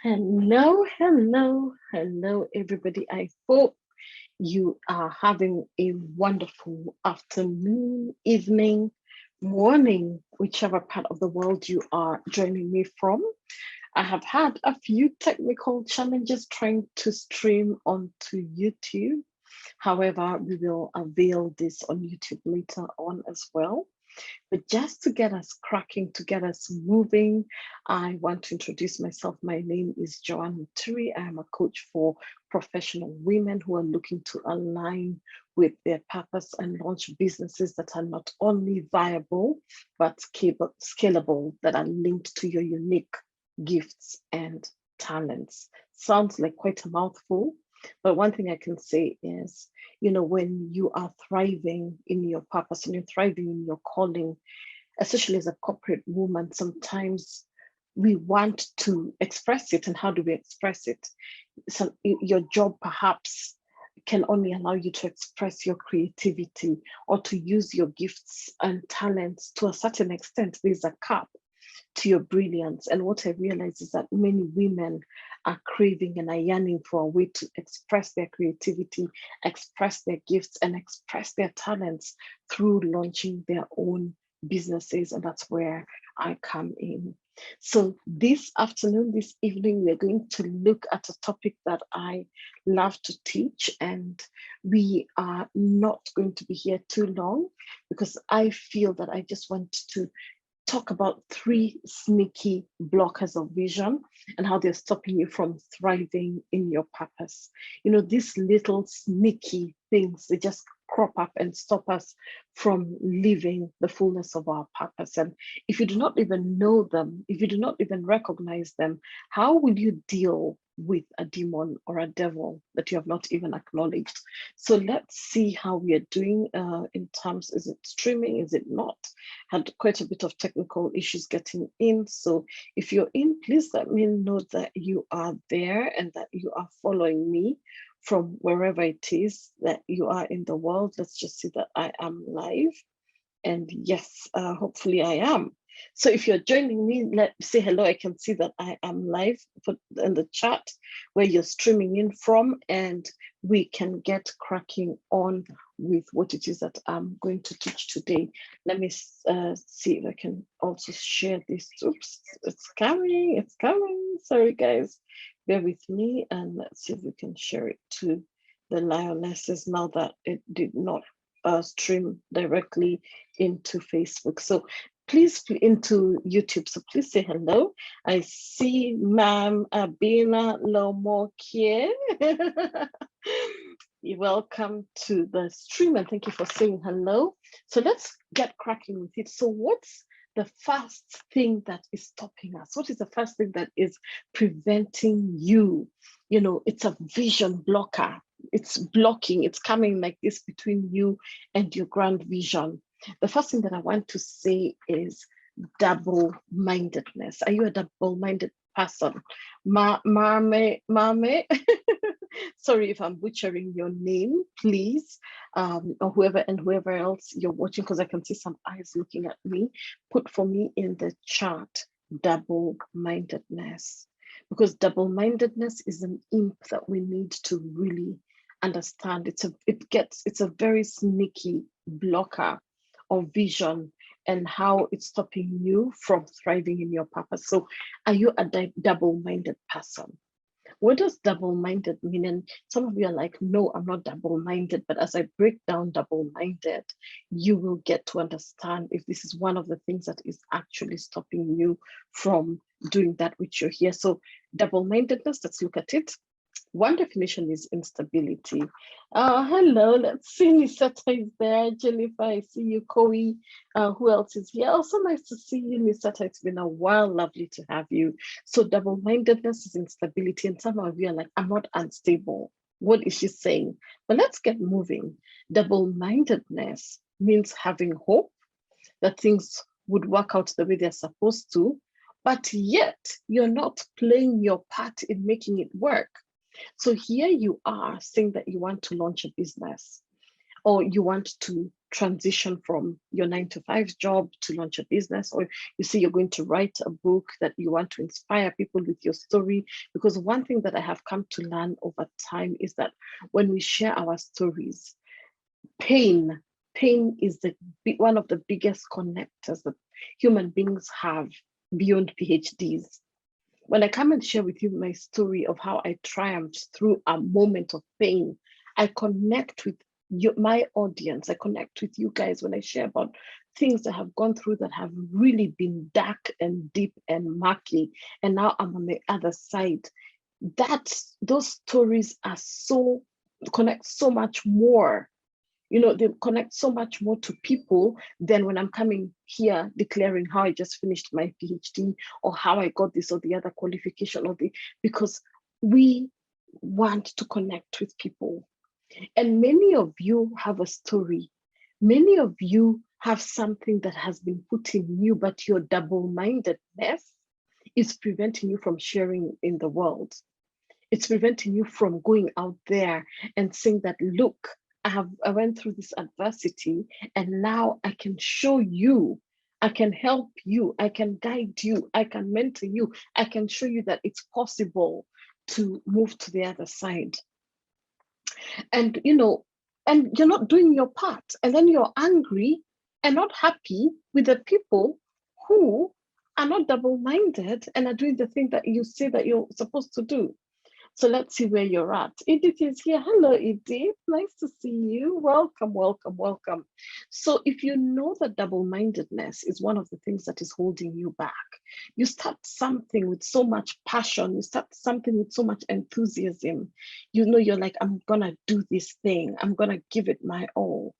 Hello, hello, hello, everybody. I hope you are having a wonderful afternoon, evening, morning, whichever part of the world you are joining me from. I have had a few technical challenges trying to stream onto YouTube. However, we will avail this on YouTube later on as well. But just to get us cracking, to get us moving, I want to introduce myself. My name is Joanne Muturi. I am a coach for professional women who are looking to align with their purpose and launch businesses that are not only viable, but scalable, that are linked to your unique gifts and talents. Sounds like quite a mouthful, but one thing I can say is, when you are thriving in your purpose and you're thriving in your calling, especially as a corporate woman, sometimes we want to express it. And how do we express it? So your job perhaps can only allow you to express your creativity or to use your gifts and talents to a certain extent. There's a cap to your brilliance. And what I realize is that many women are craving and are yearning for a way to express their creativity, express their gifts, and express their talents through launching their own businesses. And that's where I come in. So this afternoon, this evening, we're going to look at a topic that I love to teach, and we are not going to be here too long because I feel that I just want to talk about 3 sneaky blockers of vision and how they're stopping you from thriving in your purpose. These little sneaky things, they just crop up and stop us from living the fullness of our purpose. And if you do not even know them, if you do not even recognize them, how will you deal with a demon or a devil that you have not even acknowledged? So let's see how we are doing in terms, is it streaming, is it not? Had quite a bit of technical issues getting in. So if you're in, please let me know that you are there and that you are following me from wherever it is that you are in the world. Let's just see that I am live. And yes, hopefully I am. So if you're joining me, let me say hello. I can see that I am live. Put in the chat where you're streaming in from, and we can get cracking on with what it is that I'm going to teach today. Let me see if I can also share this. Oops, it's coming. Sorry, guys. Bear with me, and let's see if we can share it to the lionesses now that it did not stream directly into Facebook. So please into YouTube. So please say hello. I see Ma'am Abina Lomokie. You're welcome to the stream and thank you for saying hello. So let's get cracking with it. So what's the first thing that is stopping us? What is the first thing that is preventing you? It's a vision blocker. It's blocking, it's coming like this between you and your grand vision. The first thing that I want to say is double-mindedness. Are you a double-minded person? Mame. Sorry if I'm butchering your name, please. Or whoever else you're watching, because I can see some eyes looking at me. Put for me in the chat, double-mindedness. Because double-mindedness is an imp that we need to really understand. It's a very sneaky blocker of vision and how it's stopping you from thriving in your purpose. So are you a double-minded person? What does double-minded mean? And some of you are like, no, I'm not double-minded. But as I break down double-minded, you will get to understand if this is one of the things that is actually stopping you from doing that which you're here. So double-mindedness, let's look at it. One definition is instability. Hello, let's see. Nisata is there. Jennifer, I see you. Koi, who else is here? Also nice to see you, Nisata. It's been a while. Lovely to have you. So double-mindedness is instability. And some of you are like, I'm not unstable. What is she saying? But let's get moving. Double-mindedness means having hope that things would work out the way they're supposed to, but yet you're not playing your part in making it work. So here you are saying that you want to launch a business, or you want to transition from your 9-to-5 job to launch a business, or you say you're going to write a book, that you want to inspire people with your story. Because one thing that I have come to learn over time is that when we share our stories, pain is one of the biggest connectors that human beings have beyond PhDs. When I come and share with you my story of how I triumphed through a moment of pain, I connect with you, my audience. I connect with you guys when I share about things I have gone through that have really been dark and deep and murky, and now I'm on the other side. Those stories are connect so much more. They connect so much more to people than when I'm coming here declaring how I just finished my PhD, or how I got this or the other qualification, because we want to connect with people. And many of you have a story. Many of you have something that has been put in you, but your double-mindedness is preventing you from sharing in the world. It's preventing you from going out there and saying that, look, I went through this adversity, and now I can show you, I can help you, I can guide you, I can mentor you, I can show you that it's possible to move to the other side. And and you're not doing your part, and then you're angry and not happy with the people who are not double-minded and are doing the thing that you say that you're supposed to do. So let's see where you're at. Edith is here. Hello, Edith. Nice to see you. Welcome, welcome, welcome. So if you know that double-mindedness is one of the things that is holding you back, you start something with so much passion, you start something with so much enthusiasm, you're like, I'm gonna do this thing, I'm gonna give it my all.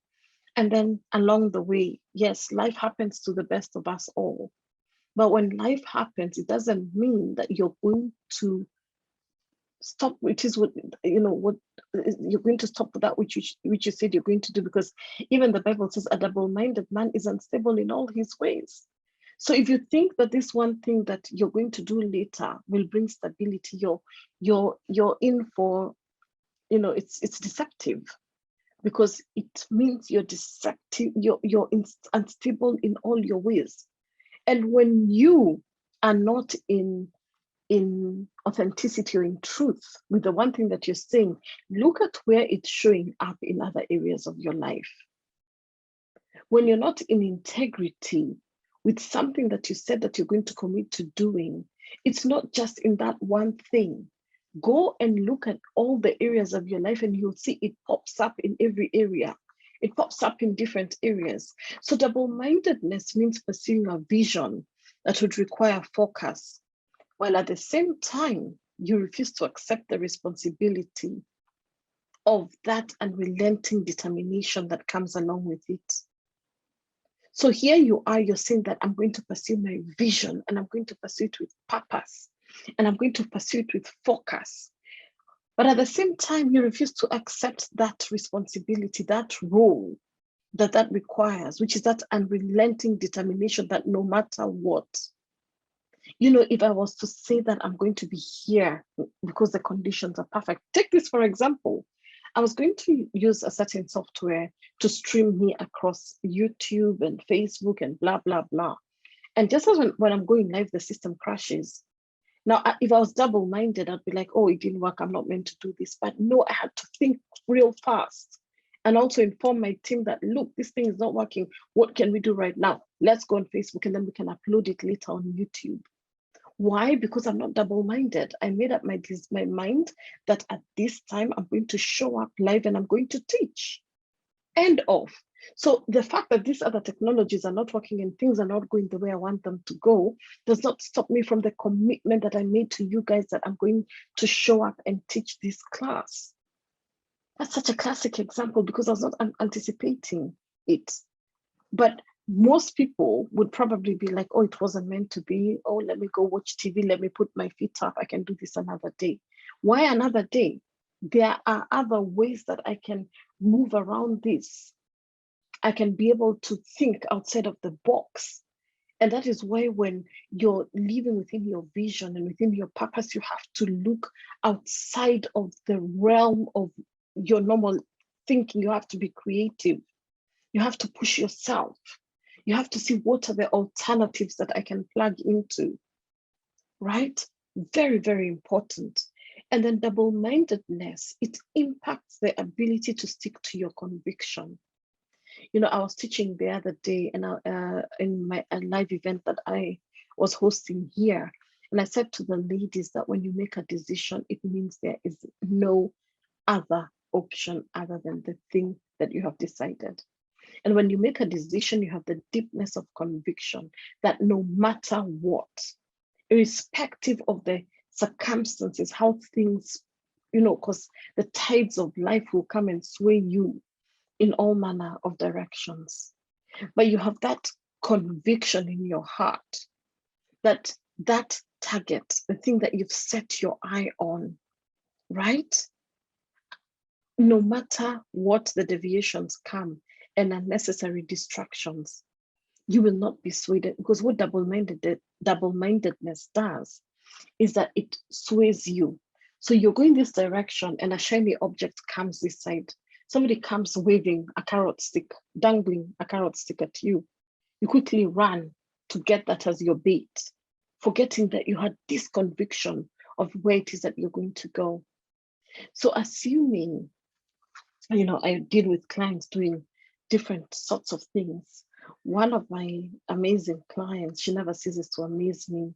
And then along the way, yes, life happens to the best of us all. But when life happens, it doesn't mean that you're going to stop, which is what you're going to stop that which you said you're going to do, because even the Bible says a double-minded man is unstable in all his ways. So if you think that this one thing that you're going to do later will bring stability, you're in for, it's deceptive, because it means you're deceptive, you're unstable in all your ways. And when you are not in authenticity or in truth with the one thing that you're saying, look at where it's showing up in other areas of your life. When you're not in integrity with something that you said that you're going to commit to doing, it's not just in that one thing. Go and look at all the areas of your life, and you'll see it pops up in every area. It pops up in different areas. So double-mindedness means pursuing a vision that would require focus, while at the same time, you refuse to accept the responsibility of that unrelenting determination that comes along with it. So here you are, you're saying that I'm going to pursue my vision, and I'm going to pursue it with purpose, and I'm going to pursue it with focus. But at the same time, you refuse to accept that responsibility, that role that requires, which is that unrelenting determination that no matter what, if I was to say that I'm going to be here because the conditions are perfect, take this for example. I was going to use a certain software to stream me across YouTube and Facebook and blah, blah, blah. And just as when I'm going live, the system crashes. Now, if I was double-minded, I'd be like, oh, it didn't work, I'm not meant to do this. But no, I had to think real fast and also inform my team that, look, this thing is not working. What can we do right now? Let's go on Facebook, and then we can upload it later on YouTube. Why? Because I'm not double-minded. I made up my mind that at this time I'm going to show up live and I'm going to teach. End of. So the fact that these other technologies are not working and things are not going the way I want them to go does not stop me from the commitment that I made to you guys that I'm going to show up and teach this class. That's such a classic example because I was not anticipating it. But most people would probably be like, oh, it wasn't meant to be. Oh, let me go watch TV. Let me put my feet up. I can do this another day. Why another day? There are other ways that I can move around this. I can be able to think outside of the box. And that is why when you're living within your vision and within your purpose, you have to look outside of the realm of your normal thinking, you have to be creative. You have to push yourself. You have to see what are the alternatives that I can plug into, right? Very, very important. And then double-mindedness, it impacts the ability to stick to your conviction. You know, I was teaching the other day and in my live event that I was hosting here. And I said to the ladies that when you make a decision, it means there is no other option other than the thing that you have decided. And when you make a decision, you have the deepness of conviction that no matter what, irrespective of the circumstances, how things, you know, because the tides of life will come and sway you in all manner of directions. But you have that conviction in your heart that that target, the thing that you've set your eye on, right? No matter what the deviations come and unnecessary distractions, you will not be swayed, because what double-mindedness does is that it sways you. So you're going this direction and a shiny object comes this side. Somebody comes waving a carrot stick, dangling a carrot stick at you. You quickly run to get that as your bait, forgetting that you had this conviction of where it is that you're going to go. So assuming, you know, I deal with clients doing different sorts of things. One of my amazing clients, she never ceases to amaze me.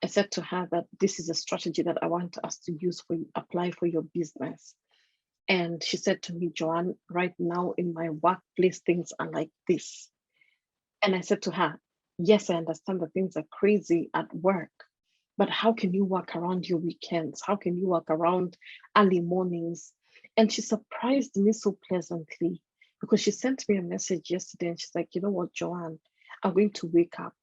I said to her that this is a strategy that I want us to use for you, apply for your business. And she said to me, Joanne, right now in my workplace, things are like this. And I said to her, yes, I understand that things are crazy at work, but how can you work around your weekends? How can you work around early mornings? And she surprised me so pleasantly because she sent me a message yesterday and she's like, you know what, Joanne, I'm going to wake up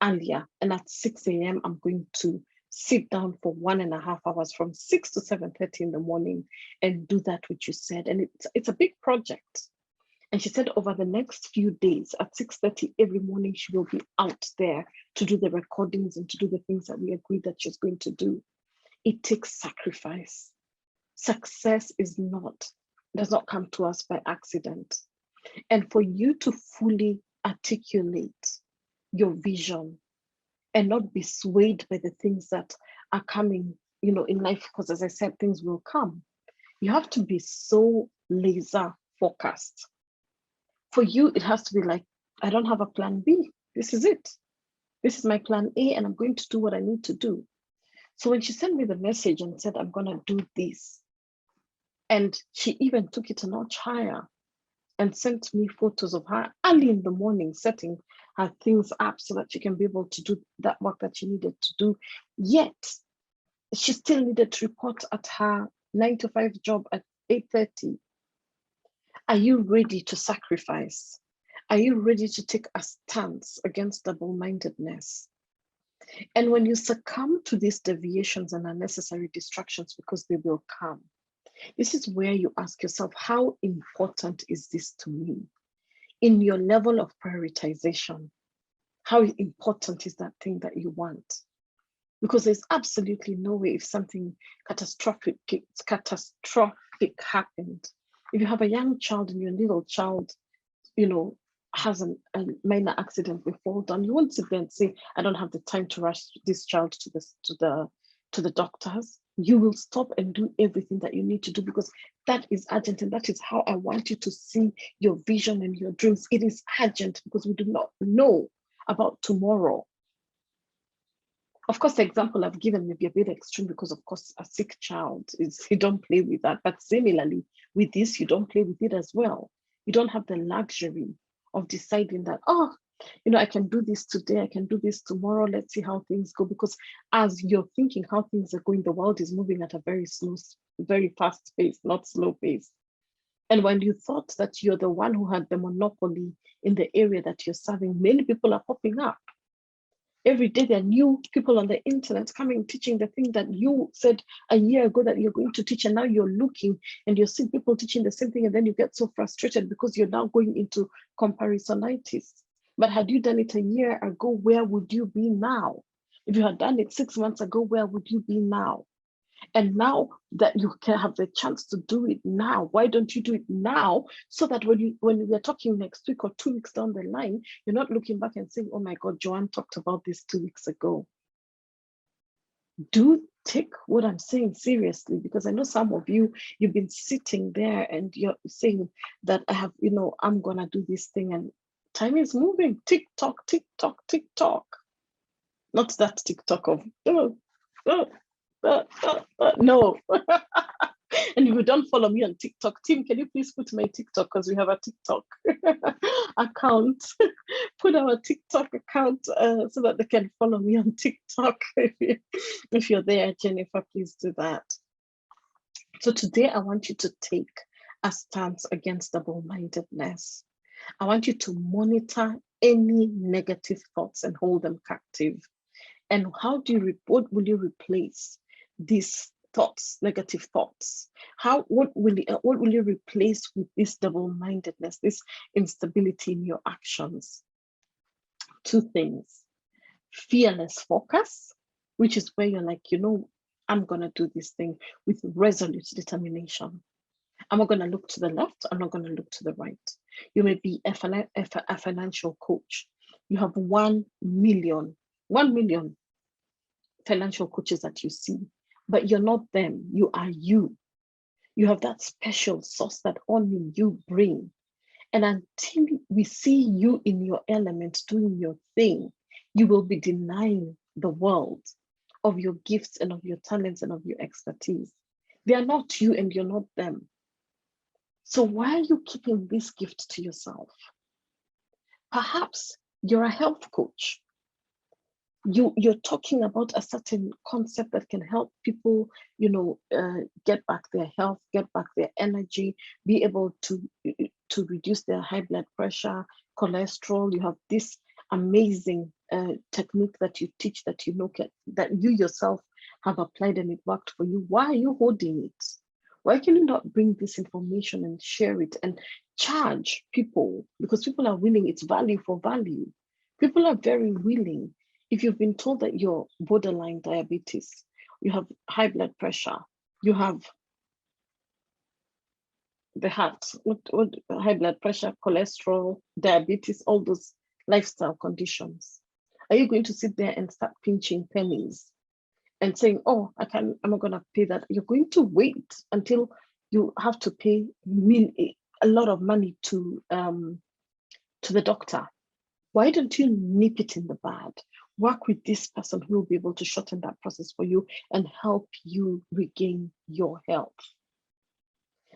earlier and at 6 a.m. I'm going to sit down for 1.5 hours from 6 to 7:30 in the morning and do that which you said. And it's a big project. And she said over the next few days at 6:30 every morning, she will be out there to do the recordings and to do the things that we agreed that she's going to do. It takes sacrifice. Success does not come to us by accident. And for you to fully articulate your vision and not be swayed by the things that are coming, you know, in life, because as I said, things will come. You have to be so laser focused. For you, it has to be like, I don't have a plan B. This is it. This is my plan A, and I'm going to do what I need to do. So when she sent me the message and said, I'm going to do this, and she even took it a notch higher and sent me photos of her early in the morning, setting her things up so that she can be able to do that work that she needed to do. Yet, she still needed to report at her 9 to 5 job at 8:30. Are you ready to sacrifice? Are you ready to take a stance against double-mindedness? And when you succumb to these deviations and unnecessary distractions, because they will come, this is where you ask yourself, how important is this to me? In your level of prioritization, how important is that thing that you want? Because there's absolutely no way if something catastrophic happened. If you have a young child and your little child, you know, has a minor accident, they fall down, you won't sit there and say, I don't have the time to rush this child to the doctors. You will stop and do everything that you need to do because that is urgent, and that is how I want you to see your vision and your dreams. It is urgent because we do not know about tomorrow. Of course, the example I've given may be a bit extreme because, of course, a sick child is, you don't play with that. But similarly, with this, you don't play with it as well. You don't have the luxury of deciding that, oh, you know, I can do this today, I can do this tomorrow, let's see how things go. Because as you're thinking how things are going, the world is moving at a very slow, very fast pace, not slow pace. And when you thought that you're the one who had the monopoly in the area that you're serving, many people are popping up. Every day there are new people on the internet coming, teaching the thing that you said a year ago that you're going to teach, and now you're looking and you're seeing people teaching the same thing, and then you get so frustrated because you're now going into comparisonitis. But had you done it a year ago, where would you be now? If you had done it 6 months ago, where would you be now? And now that you can have the chance to do it now, why don't you do it now? So that when we're talking next week or 2 weeks down the line, you're not looking back and saying, oh my God, Joanne talked about this 2 weeks ago. Do take what I'm saying seriously, because I know some of you, you've been sitting there and you're saying that I have, I'm gonna do this thing, and time is moving. Tick tock, tick tock, tick tock. Not that TikTok of no. And if you don't follow me on TikTok, Tim, can you please put my TikTok, because we have a TikTok account. Put our TikTok account so that they can follow me on TikTok. If you're there, Jennifer, please do that. So today I want you to take a stance against double-mindedness. I want you to monitor any negative thoughts and hold them captive. And what will you replace these thoughts, negative thoughts? What will you replace with this double-mindedness, this instability in your actions? 2 things: fearless focus, which is where you're like, I'm gonna do this thing with resolute determination. I'm not gonna look to the left, I'm not gonna look to the right. You may be a financial coach. You have 1 million financial coaches that you see, but you're not them. You are you. You have that special sauce that only you bring. And until we see you in your element doing your thing, you will be denying the world of your gifts and of your talents and of your expertise. They are not you and you're not them. So why are you keeping this gift to yourself? Perhaps you're a health coach. You're talking about a certain concept that can help people, get back their health, get back their energy, be able to reduce their high blood pressure, cholesterol. You have this amazing technique that you teach that that you yourself have applied and it worked for you. Why are you holding it? Why can you not bring this information and share it and charge people? Because people are willing. It's value for value. People are very willing. If you've been told that you're borderline diabetes, you have high blood pressure, you have the heart, high blood pressure, cholesterol, diabetes, all those lifestyle conditions, are you going to sit there and start pinching pennies and saying, oh, I'm not going to pay that? You're going to wait until you have to pay a lot of money to the doctor. Why don't you nip it in the bud? Work with this person who will be able to shorten that process for you and help you regain your health.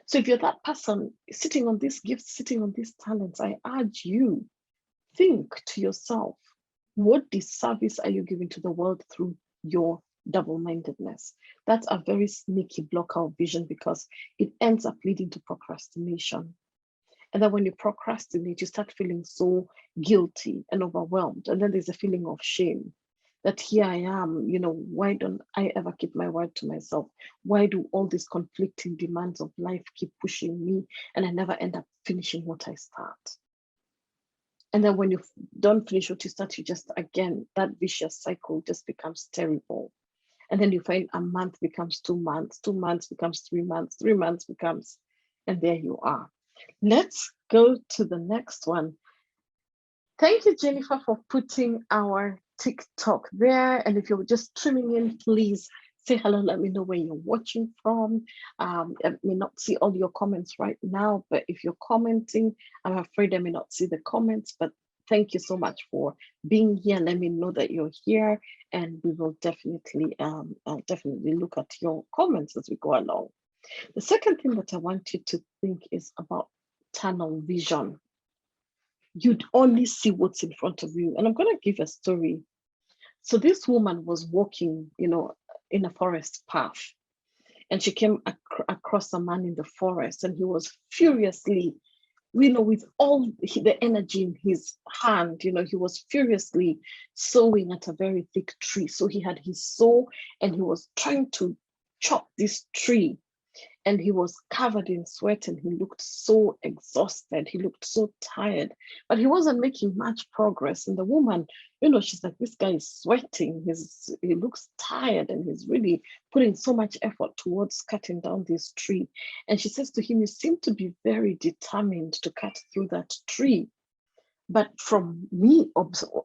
So if you're that person sitting on these gifts, sitting on these talents, I urge you, think to yourself, what disservice are you giving to the world through your double-mindedness? That's a very sneaky blocker of vision, because it ends up leading to procrastination. And then when you procrastinate, you start feeling so guilty and overwhelmed. And then there's a feeling of shame that here I am, why don't I ever keep my word to myself? Why do all these conflicting demands of life keep pushing me and I never end up finishing what I start? And then when you don't finish what you start, you just, again, that vicious cycle just becomes terrible. And then you find a month becomes 2 months, 2 months becomes 3 months, 3 months becomes, and there you are. Let's go to the next one. Thank you, Jennifer, for putting our TikTok there. And if you're just tuning in, please say hello. Let me know where you're watching from. I may not see all your comments right now, but if you're commenting, I'm afraid I may not see the comments, but thank you so much for being here. Let me know that you're here, and we will definitely look at your comments as we go along. The second thing that I want you to think is about tunnel vision. You'd only see what's in front of you. And I'm going to give a story. So this woman was walking, in a forest path, and she came across a man in the forest, and he was furiously, with all the energy in his hand, he was furiously sawing at a very thick tree. So he had his saw and he was trying to chop this tree. And he was covered in sweat and he looked so exhausted. He looked so tired, but he wasn't making much progress. And the woman, she's like, this guy is sweating. He looks tired and he's really putting so much effort towards cutting down this tree. And she says to him, you seem to be very determined to cut through that tree. But from me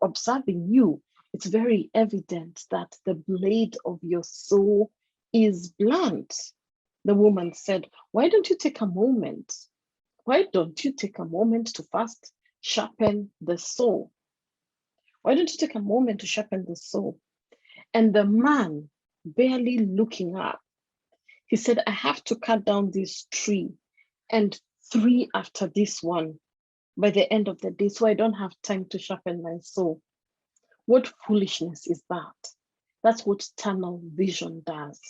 observing you, it's very evident that the blade of your soul is blunt. The woman said, why don't you take a moment? Why don't you take a moment to first sharpen the saw? Why don't you take a moment to sharpen the saw? And the man, barely looking up, he said, I have to cut down this tree and 3 after this one by the end of the day, so I don't have time to sharpen my saw. What foolishness is that? That's what tunnel vision does.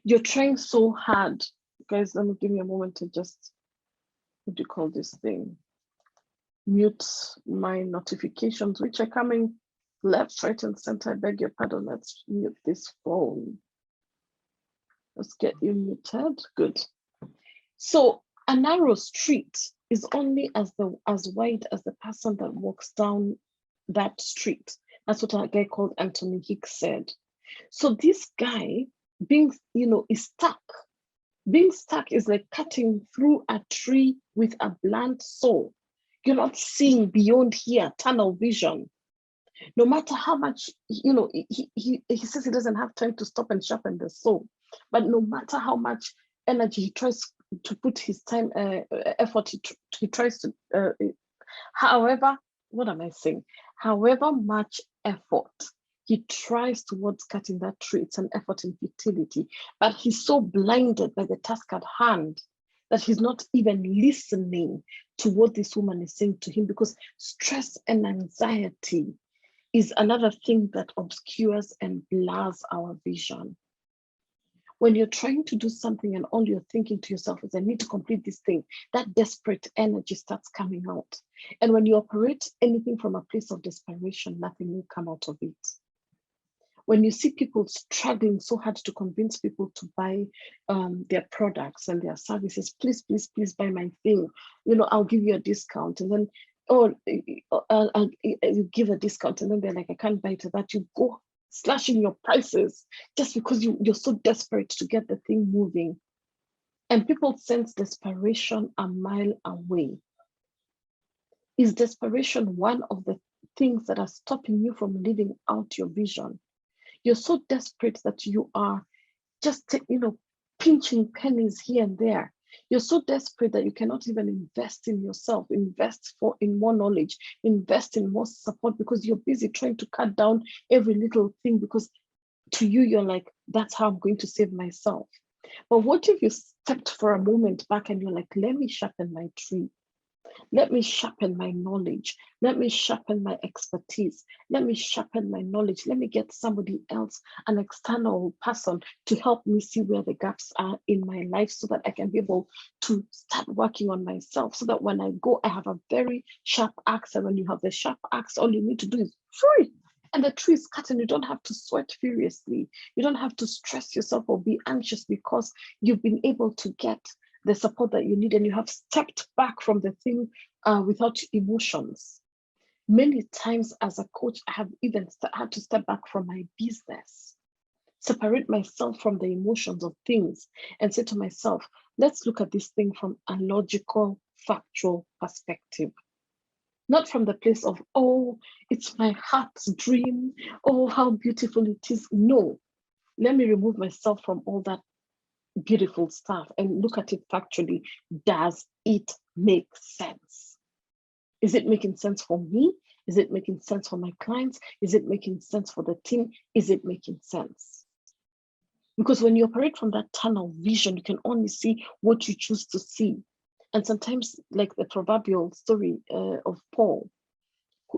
You're trying so hard. Guys, let me give me a moment to just, what do you call this thing? Mute my notifications, which are coming left, right, and center. I beg your pardon. Let's mute this phone. Let's get you muted. Good. So a narrow street is only as wide as the person that walks down that street. That's what a guy called Anthony Hicks said. So this guy being, is stuck. Being stuck is like cutting through a tree with a blunt saw. You're not seeing beyond here, tunnel vision. No matter how much, he says he doesn't have time to stop and sharpen the saw. But no matter how much energy he tries to put his time, effort, he tries to, however, what am I saying? However much effort he tries towards cutting that tree, it's an effort in futility. But he's so blinded by the task at hand that he's not even listening to what this woman is saying to him, because stress and anxiety is another thing that obscures and blurs our vision. When you're trying to do something and all you're thinking to yourself is, I need to complete this thing, that desperate energy starts coming out. And when you operate anything from a place of desperation, nothing will come out of it. When you see people struggling so hard to convince people to buy their products and their services, please, please, please buy my thing. I'll give you a discount. And then, I'll give a discount. And then they're like, I can't buy to that. You go slashing your prices just because you're so desperate to get the thing moving. And people sense desperation a mile away. Is desperation one of the things that are stopping you from living out your vision? You're so desperate that you are just, pinching pennies here and there. You're so desperate that you cannot even invest in yourself, invest in more knowledge, invest in more support, because you're busy trying to cut down every little thing, because to you, you're like, that's how I'm going to save myself. But what if you stepped for a moment back and you're like, let me sharpen my tree. Let me sharpen my knowledge. Let me sharpen my expertise. Let me sharpen my knowledge. Let me get somebody else, an external person, to help me see where the gaps are in my life, so that I can be able to start working on myself, so that when I go, I have a very sharp axe. And when you have the sharp axe, all you need to do is free. And the tree is cut, and you don't have to sweat furiously. You don't have to stress yourself or be anxious, because you've been able to get the support that you need, and you have stepped back from the thing without emotions. Many times as a coach, I have even had to step back from my business, separate myself from the emotions of things, and say to myself, let's look at this thing from a logical, factual perspective. Not from the place of, oh, it's my heart's dream, oh, how beautiful it is. No, let me remove myself from all that beautiful stuff and look at it factually. Does it make sense? Is it making sense for me? Is it making sense for my clients? Is it making sense for the team? Is it making sense? Because when you operate from that tunnel vision, you can only see what you choose to see. And sometimes, like the proverbial story of Paul,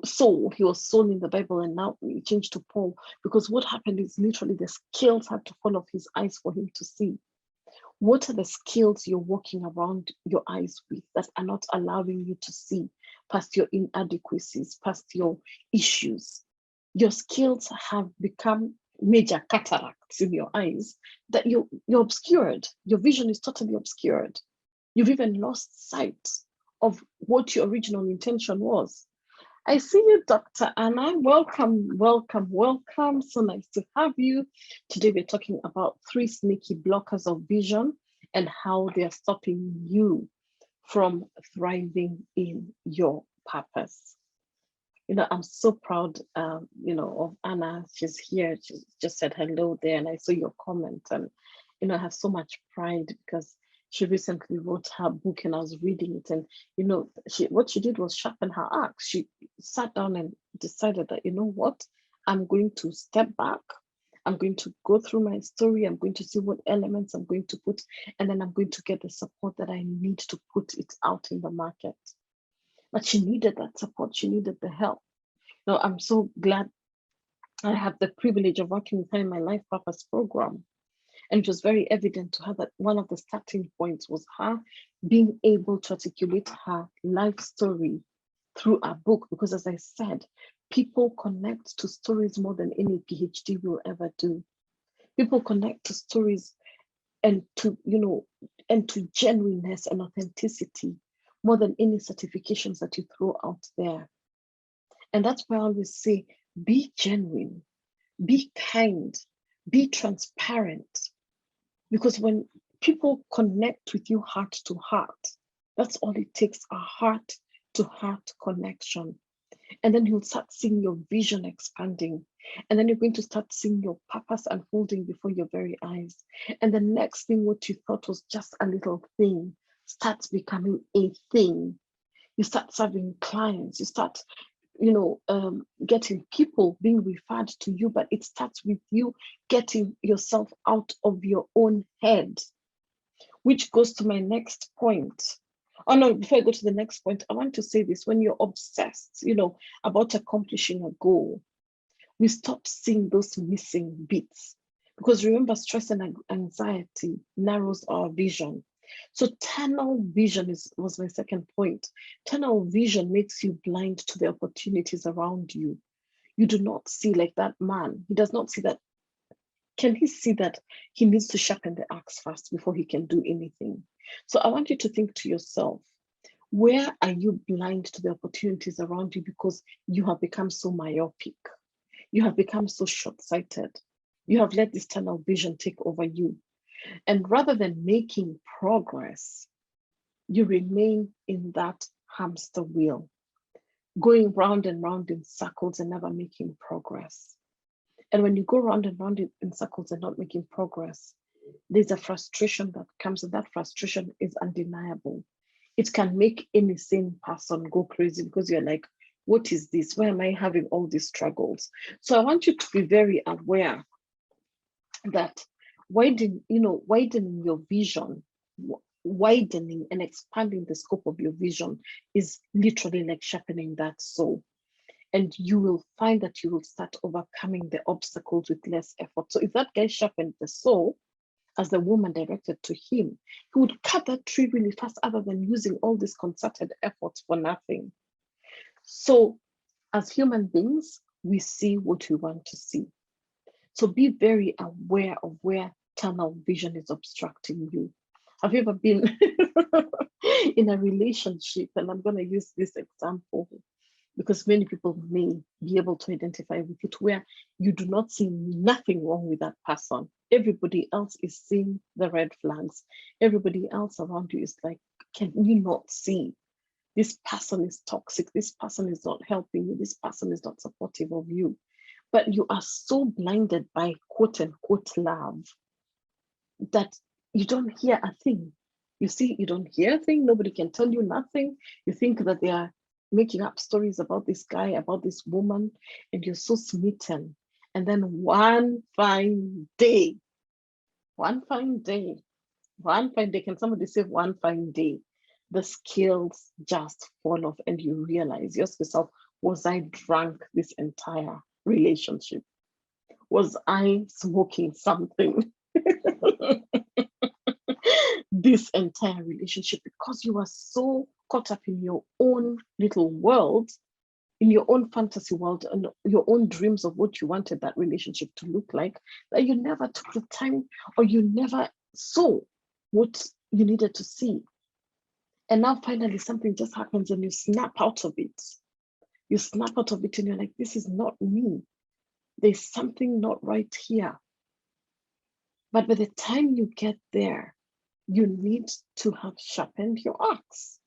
Saul, he was Saul in the Bible, and now he changed to Paul, because what happened is literally the scales had to fall off his eyes for him to see. What are the skills you're walking around your eyes with that are not allowing you to see past your inadequacies, past your issues? Your skills have become major cataracts in your eyes that you're obscured. Your vision is totally obscured. You've even lost sight of what your original intention was. I see you, Dr. Anna. Welcome, welcome, welcome. So nice to have you. Today we're talking about 3 sneaky blockers of vision and how they are stopping you from thriving in your purpose. I'm so proud, of Anna. She's here. She just said hello there, and I saw your comment. And, I have so much pride because she recently wrote her book, and I was reading it. And, what she did was sharpen her axe. She sat down and decided that, what, I'm going to step back. I'm going to go through my story. I'm going to see what elements I'm going to put, and then I'm going to get the support that I need to put it out in the market. But she needed that support. She needed the help. Now, I'm so glad I have the privilege of working with her in my Life Purpose program. And it was very evident to her that one of the starting points was her being able to articulate her life story through a book. Because as I said, people connect to stories more than any PhD will ever do. People connect to stories and to genuineness and authenticity more than any certifications that you throw out there. And that's why I always say, be genuine, be kind, be transparent. Because when people connect with you heart to heart, that's all it takes, a heart to heart connection. And then you'll start seeing your vision expanding. And then you're going to start seeing your purpose unfolding before your very eyes. And the next thing, what you thought was just a little thing, starts becoming a thing. You start serving clients, you start, getting people being referred to you, but it starts with you getting yourself out of your own head, which goes to my next point. Oh no, before I go to the next point, I want to say this. When you're obsessed, about accomplishing a goal, we stop seeing those missing bits. Because remember, stress and anxiety narrows our vision. So tunnel vision was my second point. Tunnel vision makes you blind to the opportunities around you. You do not see, like that man. He does not see that. Can he see that he needs to sharpen the axe first before he can do anything? So I want you to think to yourself, where are you blind to the opportunities around you because you have become so myopic? You have become so short-sighted. You have let this tunnel vision take over you. And rather than making progress, you remain in that hamster wheel, going round and round in circles and never making progress. And when you go round and round in circles and not making progress, there's a frustration that comes, and that frustration is undeniable. It can make any sane person go crazy because you're like, what is this? Why am I having all these struggles? So I want you to be very aware that widening your vision, widening and expanding the scope of your vision is literally like sharpening that saw. And you will find that you will start overcoming the obstacles with less effort. So if that guy sharpened the saw, as the woman directed to him, he would cut that tree really fast, other than using all these concerted efforts for nothing. So as human beings, we see what we want to see. So be very aware of where tunnel vision is obstructing you. Have you ever been in a relationship? And I'm going to use this example because many people may be able to identify with it, where you do not see nothing wrong with that person. Everybody else is seeing the red flags. Everybody else around you is like, can you not see? This person is toxic. This person is not helping you. This person is not supportive of you. But you are so blinded by quote unquote love that you don't hear a thing. You see, you don't hear a thing. Nobody can tell you nothing. You think that they are making up stories about this guy, about this woman, and you're so smitten. And then one fine day, can somebody say one fine day, the scales just fall off and you realize, you ask yourself, was I drunk this entire relationship? Was I smoking something this entire relationship? Because you are so caught up in your own little world, in your own fantasy world and your own dreams of what you wanted that relationship to look like, that you never took the time or you never saw what you needed to see. And now finally something just happens and you snap out of it. You snap out of it and you're like, this is not me. There's something not right here. But by the time you get there, you need to have sharpened your axe.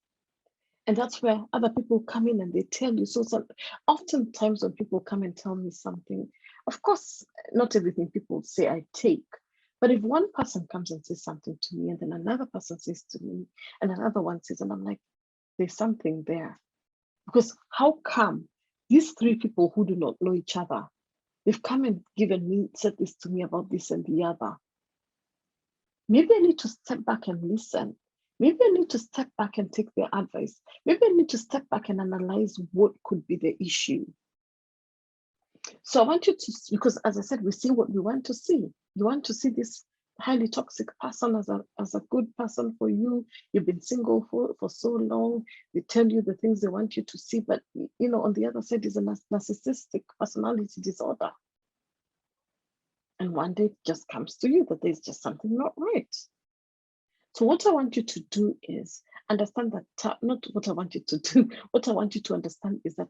And that's where other people come in and they tell you. So oftentimes when people come and tell me something, of course, not everything people say I take. But if one person comes and says something to me, and then another person says to me, and another one says, and I'm like, there's something there. Because how come these three people who do not know each other, they've come and said this to me about this and the other. Maybe I need to step back and listen. Maybe I need to step back and take their advice. Maybe I need to step back and analyze what could be the issue. So I want you to, because as I said, we see what we want to see. You want to see this highly toxic person as a good person for you. You've been single for so long. They tell you the things they want you to see, but on the other side is a narcissistic personality disorder. And one day it just comes to you that there's just something not right. So what I want you to do is understand that, not what I want you to do, what I want you to understand is that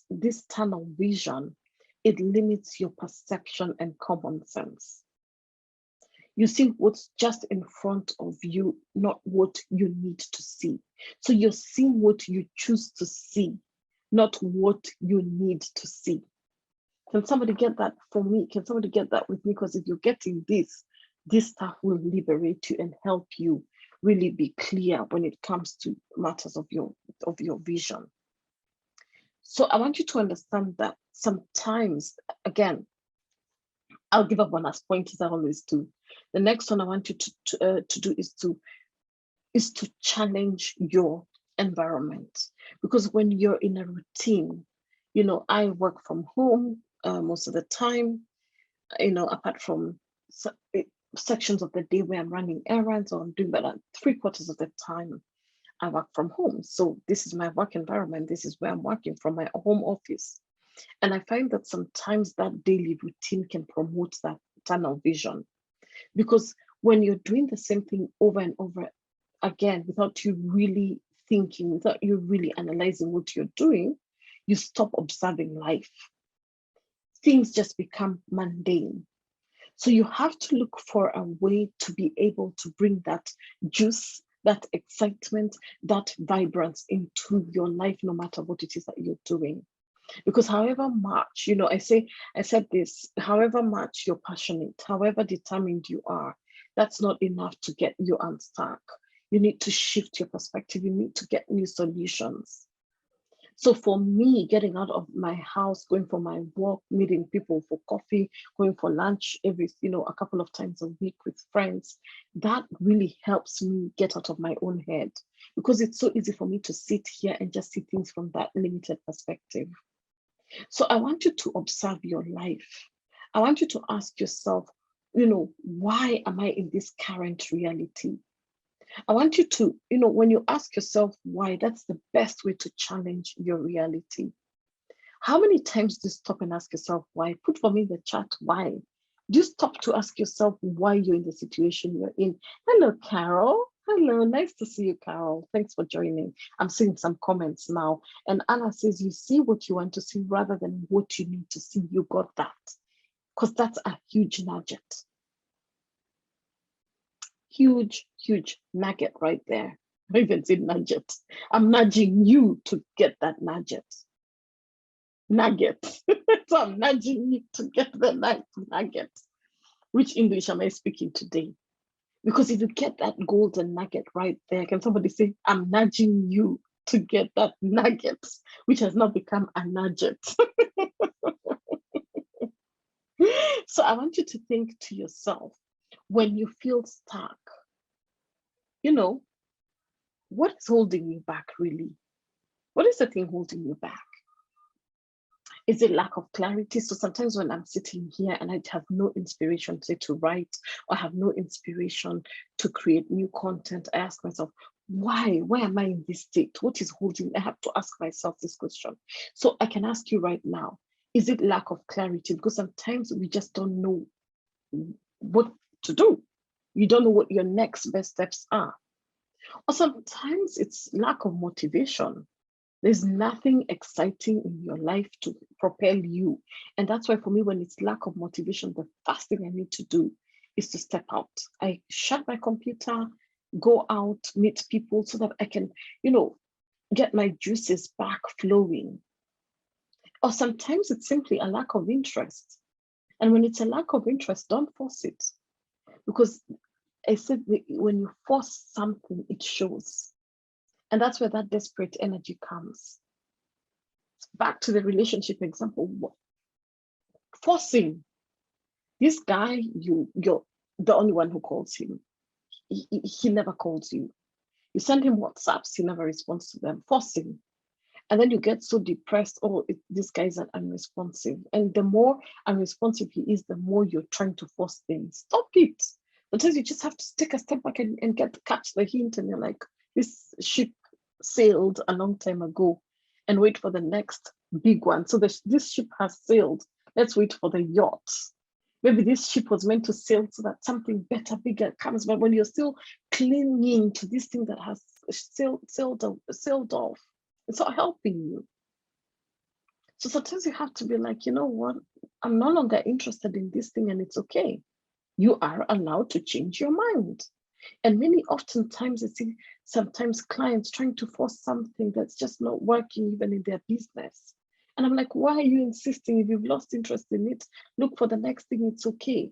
this tunnel vision, it limits your perception and common sense. You see what's just in front of you, not what you need to see. So you're seeing what you choose to see, not what you need to see. Can somebody get that for me? Can somebody get that with me? Because if you're getting this stuff will liberate you and help you really be clear when it comes to matters of your vision. So I want you to understand that sometimes, again, I'll give a bonus point as I always do. The next one I want you to do is to challenge your environment. Because when you're in a routine, I work from home most of the time, apart from sections of the day where I'm running errands or I'm doing that, 3/4 of the time I work from home. So this is my work environment. This is where I'm working from, my home office. And I find that sometimes that daily routine can promote that tunnel vision. Because when you're doing the same thing over and over again, without you really thinking, without you really analyzing what you're doing, you stop observing life. Things just become mundane. So you have to look for a way to be able to bring that juice, that excitement, that vibrance into your life, no matter what it is that you're doing. Because however much, I said this, however much you're passionate, however determined you are, that's not enough to get you unstuck. You need to shift your perspective. You need to get new solutions. So for me, getting out of my house, going for my walk, meeting people for coffee, going for lunch a couple of times a week with friends, that really helps me get out of my own head, because it's so easy for me to sit here and just see things from that limited perspective. So I want you to observe your life. I want you to ask yourself, why am I in this current reality? I want you to, when you ask yourself why, that's the best way to challenge your reality. How many times do you stop and ask yourself why? Put for me in the chat, why? Do you stop to ask yourself why you're in the situation you're in? Hello, Carol. Hello, nice to see you, Carol. Thanks for joining. I'm seeing some comments now. And Anna says, you see what you want to see rather than what you need to see. You got that. Because that's a huge nugget. Huge, huge nugget right there. I even said nugget. I'm nudging you to get that nugget. Nugget. So I'm nudging you to get the nugget. Which English am I speaking today? Because if you get that golden nugget right there, can somebody say, I'm nudging you to get that nugget, which has now become a nugget. So I want you to think to yourself, when you feel stuck, what is holding you back really? What is the thing holding you back? Is it lack of clarity? So sometimes when I'm sitting here and I have no inspiration, say, to write, or have no inspiration to create new content, I ask myself, Why? Why am I in this state? What is holding? I have to ask myself this question. So I can ask you right now, is it lack of clarity? Because sometimes we just don't know what to do. You don't know what your next best steps are. Or sometimes it's lack of motivation. There's nothing exciting in your life to propel you. And that's why for me, when it's lack of motivation, the first thing I need to do is to step out. I shut my computer, go out, meet people so that I can, get my juices back flowing. Or sometimes it's simply a lack of interest. And when it's a lack of interest, don't force it. Because I said when you force something, it shows. And that's where that desperate energy comes. Back to the relationship example, forcing this guy, you're the only one who calls him. He never calls you. You send him WhatsApps, he never responds to them. Forcing. And then you get so depressed, this guy is unresponsive. And the more unresponsive he is, the more you're trying to force things. Stop it. Sometimes you just have to take a step back and catch the hint, and you're like, this ship sailed a long time ago, and wait for the next big one. So this ship has sailed. Let's wait for the yacht. Maybe this ship was meant to sail so that something better, bigger comes. But when you're still clinging to this thing that has sailed off, it's not helping you. So sometimes you have to be like, you know what? I'm no longer interested in this thing, and it's okay. You are allowed to change your mind. And oftentimes I see sometimes clients trying to force something that's just not working even in their business. And I'm like, why are you insisting? If you've lost interest in it, look for the next thing, it's okay.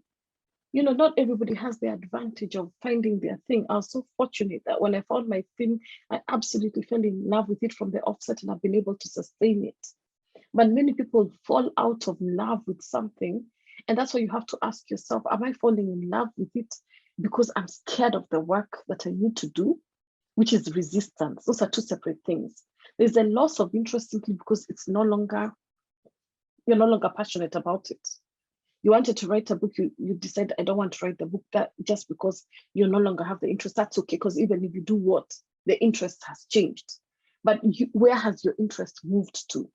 Not everybody has the advantage of finding their thing. I was so fortunate that when I found my thing, I absolutely fell in love with it from the offset, and I've been able to sustain it. But many people fall out of love with something. And that's why you have to ask yourself, am I falling in love with it because I'm scared of the work that I need to do, which is resistance? Those are two separate things. There's a loss of interest simply because you're no longer passionate about it. You wanted to write a book, you decide, I don't want to write the book, that just because you no longer have the interest. That's okay, because even if you do what, the interest has changed. But where has your interest moved to?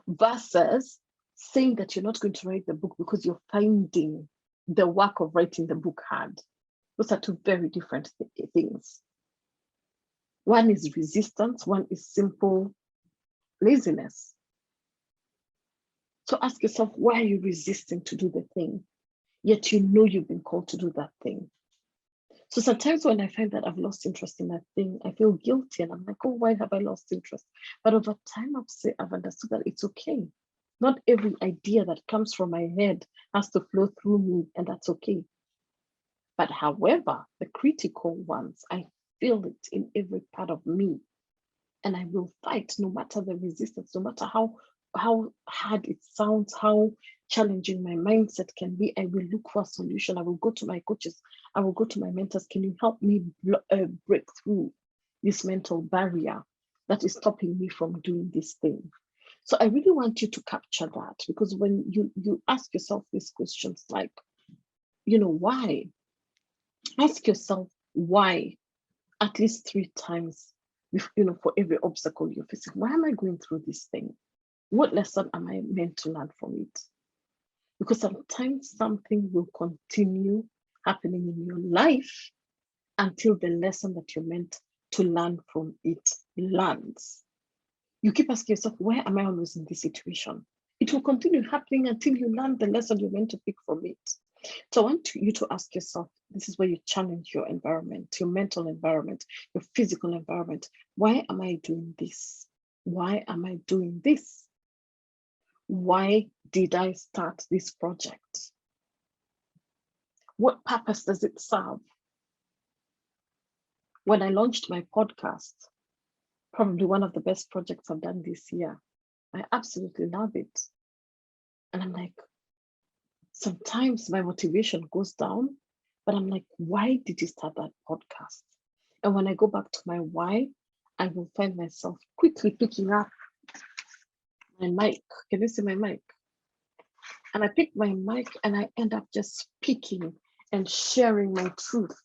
Versus saying that you're not going to write the book because you're finding the work of writing the book hard. Those are two very different things. One is resistance, one is simple laziness. So ask yourself, why are you resisting to do the thing? Yet you know you've been called to do that thing. So sometimes when I find that I've lost interest in that thing, I feel guilty, and I'm like, oh, why have I lost interest? But over time, I've understood that it's okay. Not every idea that comes from my head has to flow through me, and that's okay. But however, the critical ones, I feel it in every part of me, and I will fight no matter the resistance, no matter how hard it sounds, how challenging my mindset can be. I will look for a solution. I will go to my coaches. I will go to my mentors. Can you help me break through this mental barrier that is stopping me from doing this thing? So I really want you to capture that, because when you ask yourself these questions, like, why? Ask yourself why at least 3 times, for every obstacle you're facing. Why am I going through this thing? What lesson am I meant to learn from it? Because sometimes something will continue happening in your life until the lesson that you're meant to learn from it lands. You keep asking yourself, why am I always in this situation? It will continue happening until you learn the lesson you're meant to pick from it. So I want you to ask yourself, this is where you challenge your environment, your mental environment, your physical environment. Why am I doing this? Why am I doing this? Why did I start this project? What purpose does it serve? When I launched my podcast, probably one of the best projects I've done this year, I absolutely love it. And I'm like, sometimes my motivation goes down, but I'm like, why did you start that podcast? And when I go back to my why, I will find myself quickly picking up my mic. Can you see my mic? And I pick my mic and I end up just speaking and sharing my truth.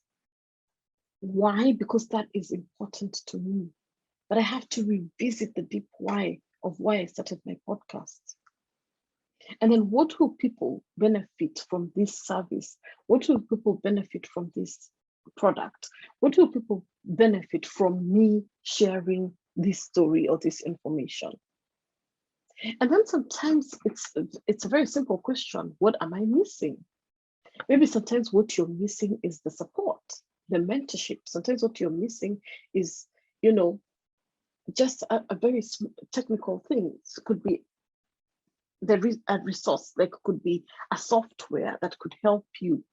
Why? Because that is important to me. But I have to revisit the deep why of why I started my podcast. And then what will people benefit from this service? What will people benefit from this product? What will people benefit from me sharing this story or this information? And then sometimes it's a very simple question. What am I missing? Maybe sometimes what you're missing is the support, the mentorship. Sometimes what you're missing is, just a very technical thing. It could be a resource, like could be a software that could help you.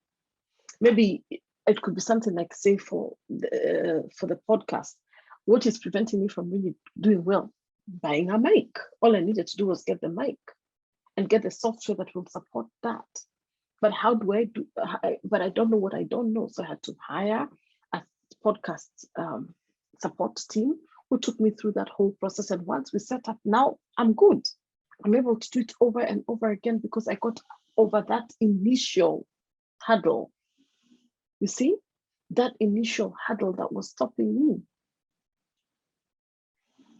Maybe it could be something like, say, for the podcast, what is preventing me from really doing well? Buying a mic. All I needed to do was get the mic and get the software that will support that. But how do I do? But I don't know what I don't know. So I had to hire a podcast support team who took me through that whole process. And once we set up, now I'm good. I'm able to do it over and over again because I got over that initial hurdle. You see, that initial hurdle that was stopping me.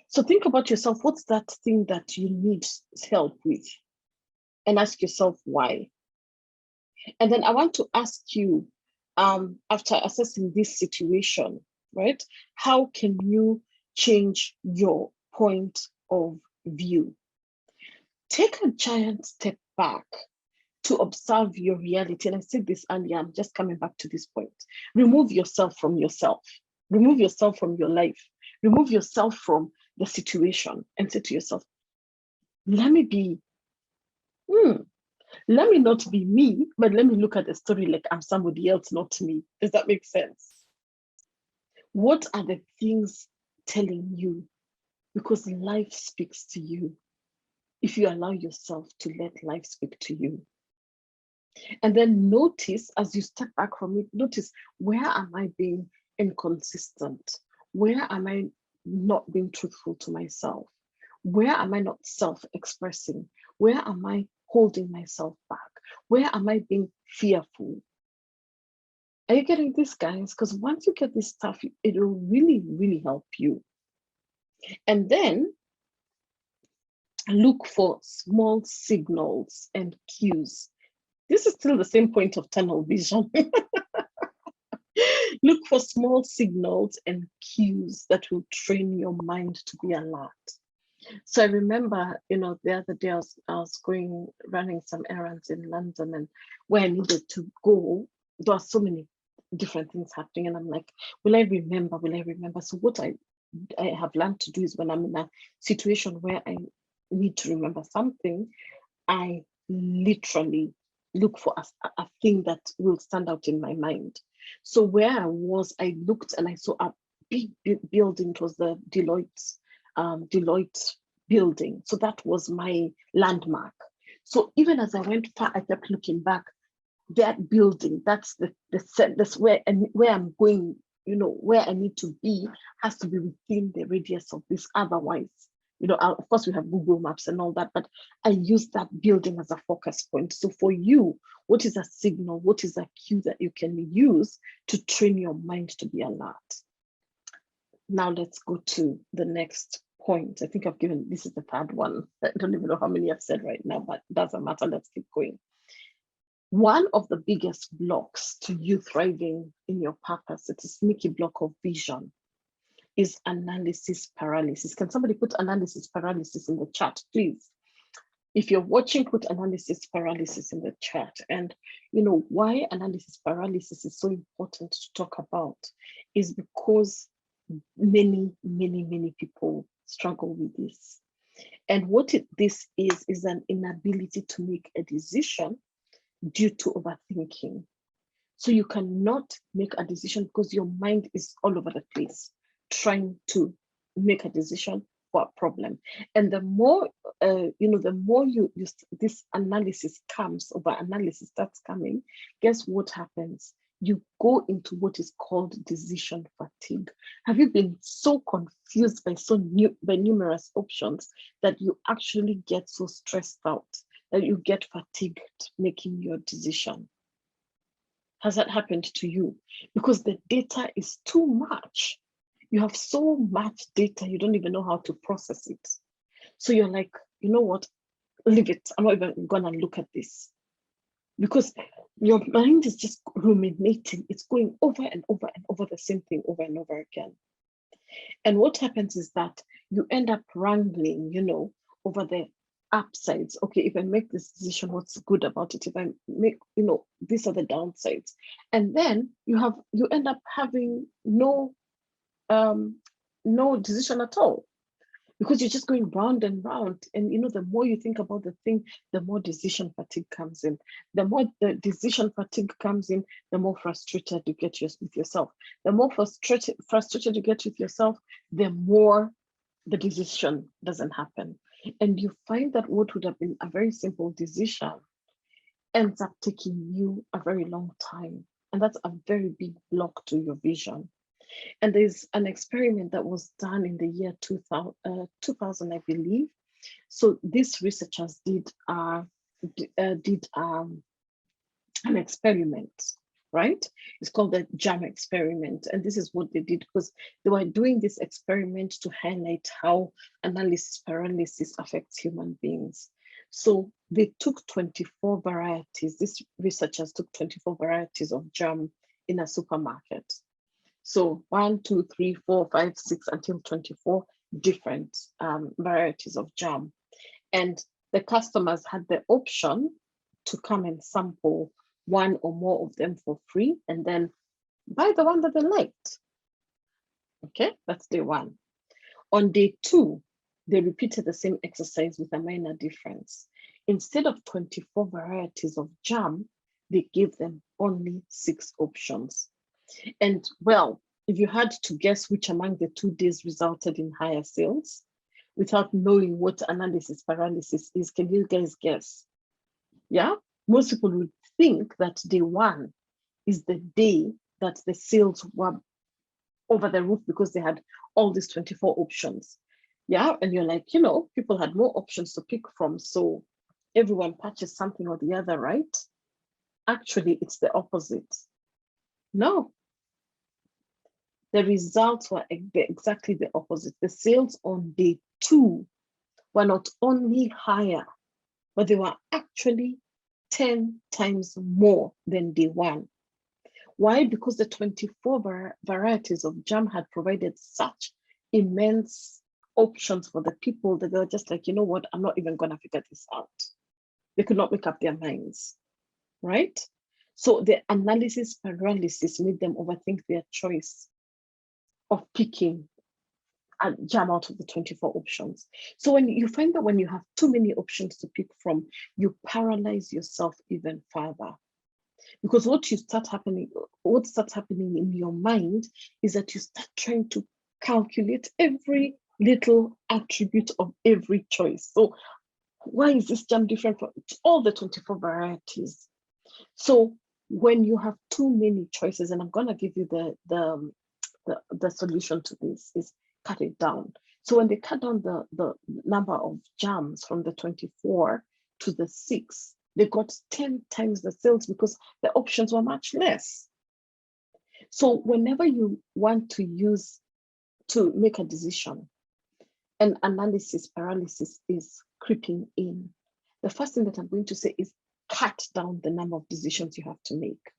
So think about yourself. What's that thing that you need help with? And ask yourself why. And then I want to ask you, after assessing this situation, right? How can you change your point of view? Take a giant step back to observe your reality. And I said this earlier, I'm just coming back to this point. Remove yourself from yourself. Remove yourself from your life. Remove yourself from the situation and say to yourself, let me not be me, but let me look at the story like I'm somebody else, not me. Does that make sense? What are the things telling you? Because life speaks to you if you allow yourself to let life speak to you. And then notice, as you step back from it, notice, where am I being inconsistent? Where am I not being truthful to myself? Where am I not self-expressing? Where am I holding myself back? Where am I being fearful? Are you getting this, guys? Because once you get this stuff, it will really, really help you. And then look for small signals and cues. This is still the same point of tunnel vision. Look for small signals and cues that will train your mind to be alert. So I remember, the other day I was running some errands in London, and where I needed to go, there are so many different things happening. And I'm like, will I remember? Will I remember? So what I have learned to do is when I'm in a situation where I need to remember something, I literally look for a thing that will stand out in my mind. So where I was, I looked and I saw a big building. It was the Deloitte building. So that was my landmark. So even as I went far, I kept looking back. That building, that's that's where I'm going, where I need to be has to be within the radius of this. Otherwise, of course we have Google Maps and all that, but I use that building as a focus point. So for you, what is a signal? What is a cue that you can use to train your mind to be alert? Now let's go to the next point. I think this is the third one. I don't even know how many I've said right now, but it doesn't matter. Let's keep going. One of the biggest blocks to you thriving in your purpose, it's a sneaky block of vision, is analysis paralysis. Can somebody put analysis paralysis in the chat, please? If you're watching, put analysis paralysis in the chat. And why analysis paralysis is so important to talk about is because many people struggle with this. And what this is an inability to make a decision due to overthinking. So you cannot make a decision because your mind is all over the place trying to make a decision for a problem. And the more the more this analysis comes, over analysis starts coming, guess what happens? You go into what is called decision fatigue. Have you been so confused by numerous options that you actually get so stressed out that you get fatigued making your decision? Has that happened to you? Because the data is too much. You have so much data, you don't even know how to process it. So you're like, you know what? Leave it. I'm not even gonna look at this. Because your mind is just ruminating. It's going over and over and over the same thing over and over again. And what happens is that you end up wrangling, over the upsides. Okay, if I make this decision, what's good about it? If I make, these are the downsides. And then you end up having no decision at all, because you're just going round and round. And the more you think about the thing, the more decision fatigue comes in. The more the decision fatigue comes in, the more frustrated you get with yourself. The more frustrated you get with yourself, the more the decision doesn't happen. And you find that what would have been a very simple decision ends up taking you a very long time. And that's a very big block to your vision. And there's an experiment that was done in the year 2000, I believe. So these researchers did an experiment, right? It's called the JAM experiment. And this is what they did, because they were doing this experiment to highlight how analysis paralysis affects human beings. So they took 24 varieties. These researchers took 24 varieties of jam in a supermarket. So 1, 2, 3, 4, 5, 6 until 24 different varieties of jam. And the customers had the option to come and sample one or more of them for free and then buy the one that they liked. Okay, that's day one. On day two, they repeated the same exercise with a minor difference. Instead of 24 varieties of jam, they gave them only 6 options. And well, if you had to guess which among the 2 days resulted in higher sales, without knowing what analysis paralysis is, can you guys guess? Yeah, most people would think that day one is the day that the sales were over the roof because they had all these 24 options. Yeah, and you're like, people had more options to pick from, so everyone purchased something or the other, right? Actually, it's the opposite. No, the results were exactly the opposite. The sales on day 2 were not only higher, but they were actually 10 times more than day 1. Why? Because the 24 varieties of jam had provided such immense options for the people that they were just like, you know what, I'm not even going to figure this out. They could not make up their minds, right? So the analysis paralysis made them overthink their choice of picking a jam out of the 24 options. So when you find that when you have too many options to pick from, you paralyze yourself even further. Because what starts happening in your mind is that you start trying to calculate every little attribute of every choice. So why is this jam different from all the 24 varieties? So when you have too many choices, and I'm going to give you the solution to this, is cut it down. So when they cut down the number of jams from the 24 to the 6, they got 10 times the sales because the options were much less. So whenever you want to make a decision and analysis paralysis is creeping in, the first thing that I'm going to say is cut down the number of decisions you have to make.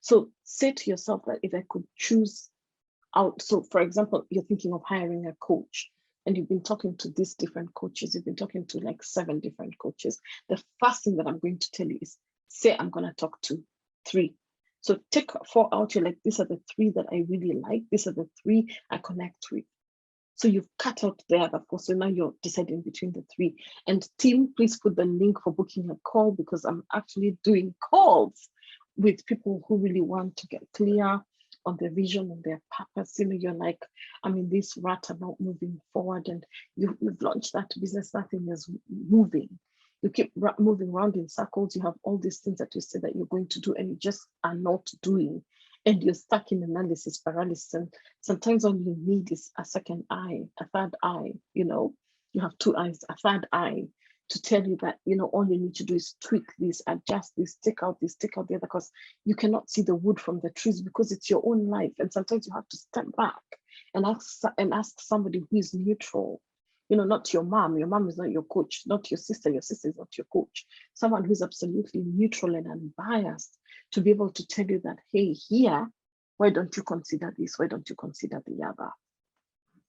So say to yourself that if I could choose out, so for example, you're thinking of hiring a coach and you've been talking to these different coaches, you've been talking to like 7 different coaches. The first thing that I'm going to tell you is, say I'm going to talk to 3. So take 4 out, you're like, these are the 3 that I really like. These are the 3 I connect with. So you've cut out the other 4. So now you're deciding between the 3. And team, please put the link for booking a call, because I'm actually doing calls with people who really want to get clear on their vision and their purpose. You're like, I'm in this rut, I'm not moving forward, and you've launched that business, nothing is moving. You keep moving around in circles. You have all these things that you say that you're going to do, and you just are not doing. And you're stuck in analysis paralysis. And sometimes all you need is a second eye, a third eye. You have 2 eyes, a third eye. to tell you that, all you need to do is tweak this, adjust this, take out this, take out the other, because you cannot see the wood from the trees because it's your own life. And sometimes you have to step back and ask somebody who is neutral, not your mom. Your mom is not your coach, not your sister is not your coach. Someone who's absolutely neutral and unbiased to be able to tell you that, hey, here, why don't you consider this? Why don't you consider the other?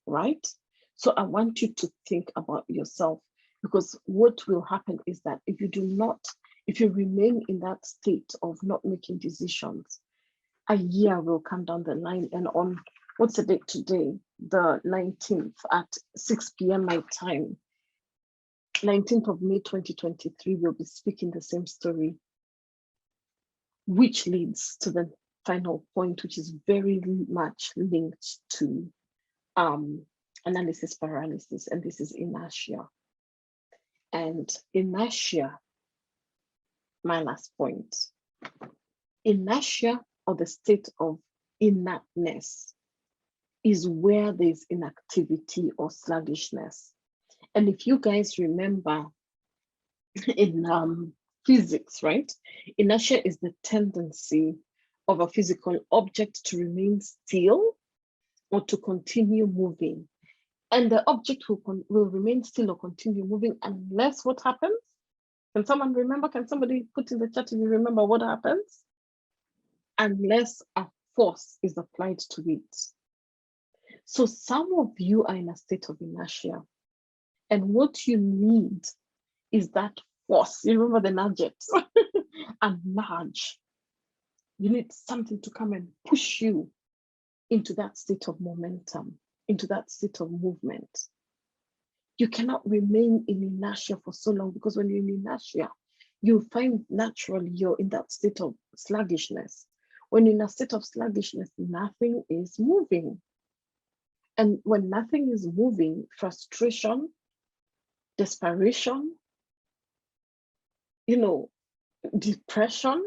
Right? So I want you to think about yourself, because what will happen is that if you remain in that state of not making decisions, a year will come down the line, and on, what's the date today? The 19th at 6 p.m. my time, 19th of May 2023, we'll be speaking the same story, which leads to the final point, which is very much linked to analysis paralysis, and this is inertia. And inertia, my last point, inertia, or the state of inertness, is where there's inactivity or sluggishness. And if you guys remember in physics, right? Inertia is the tendency of a physical object to remain still or to continue moving. And the object will remain still or continue moving unless what happens? Can someone remember? Can somebody put in the chat if you remember what happens? Unless a force is applied to it. So some of you are in a state of inertia, and what you need is that force. You remember the nudgets? A nudge. You need something to come and push you into that state of momentum, into that state of movement. You cannot remain in inertia for so long, because when you're in inertia, you find naturally you're in that state of sluggishness. When you're in a state of sluggishness, nothing is moving. And when nothing is moving, frustration, desperation, depression,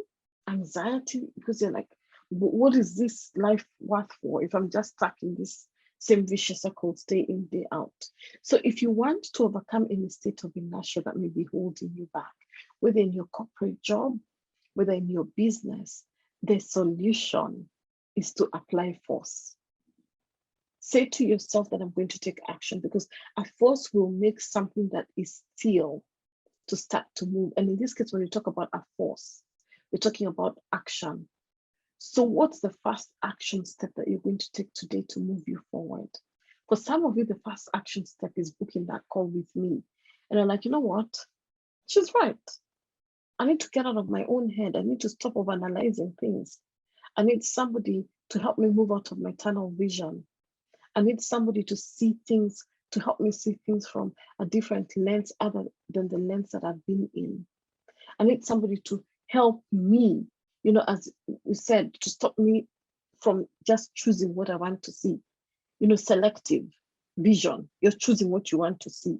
anxiety, because you're like, what is this life worth for if I'm just stuck in this same vicious circle day in, day out? So if you want to overcome any state of inertia that may be holding you back, whether in your corporate job, whether in your business, the solution is to apply force. Say to yourself that I'm going to take action, because a force will make something that is still to start to move. And in this case, when we talk about a force, we're talking about action. So what's the first action step that you're going to take today to move you forward? For some of you, the first action step is booking that call with me. And I'm like, you know what? She's right. I need to get out of my own head. I need to stop overanalyzing things. I need somebody to help me move out of my tunnel vision. I need somebody to see things, to help me see things from a different lens other than the lens that I've been in. I need somebody to help me, as you said, to stop me from just choosing what I want to see. Selective vision. You're choosing what you want to see.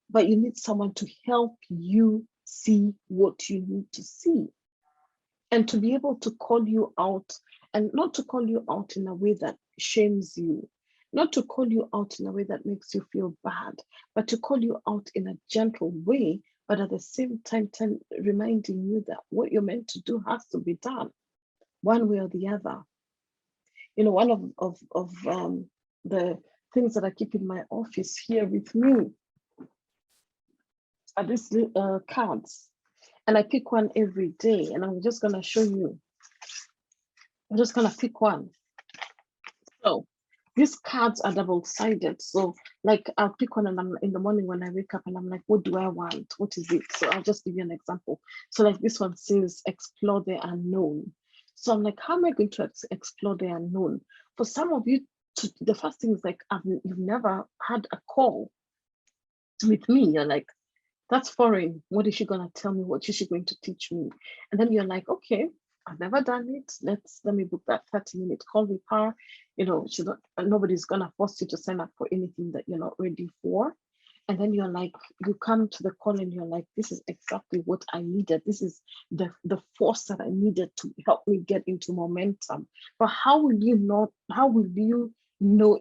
But you need someone to help you see what you need to see. And to be able to call you out, and not to call you out in a way that shames you, not to call you out in a way that makes you feel bad, but to call you out in a gentle way, but at the same time reminding you that what you're meant to do has to be done, one way or the other. One of the things that I keep in my office here with me are these cards, and I pick one every day, and I'm just gonna show you. I'm just gonna pick one. So these cards are double-sided. So like I'll pick one, and I'm in the morning when I wake up and I'm like, what do I want? What is it? So I'll just give you an example. So like this one says, explore the unknown. So I'm like, how am I going to explore the unknown? For some of you, the first thing is like, you've never had a call with me. You're like, that's foreign. What is she gonna tell me? What is she going to teach me? And then you're like, okay, I've never done it. Let me book that 30-minute call with her. She's not, nobody's gonna force you to sign up for anything that you're not ready for. And then you're like, you come to the call and you're like, this is exactly what I needed. This is the force that I needed to help me get into momentum. But how will you know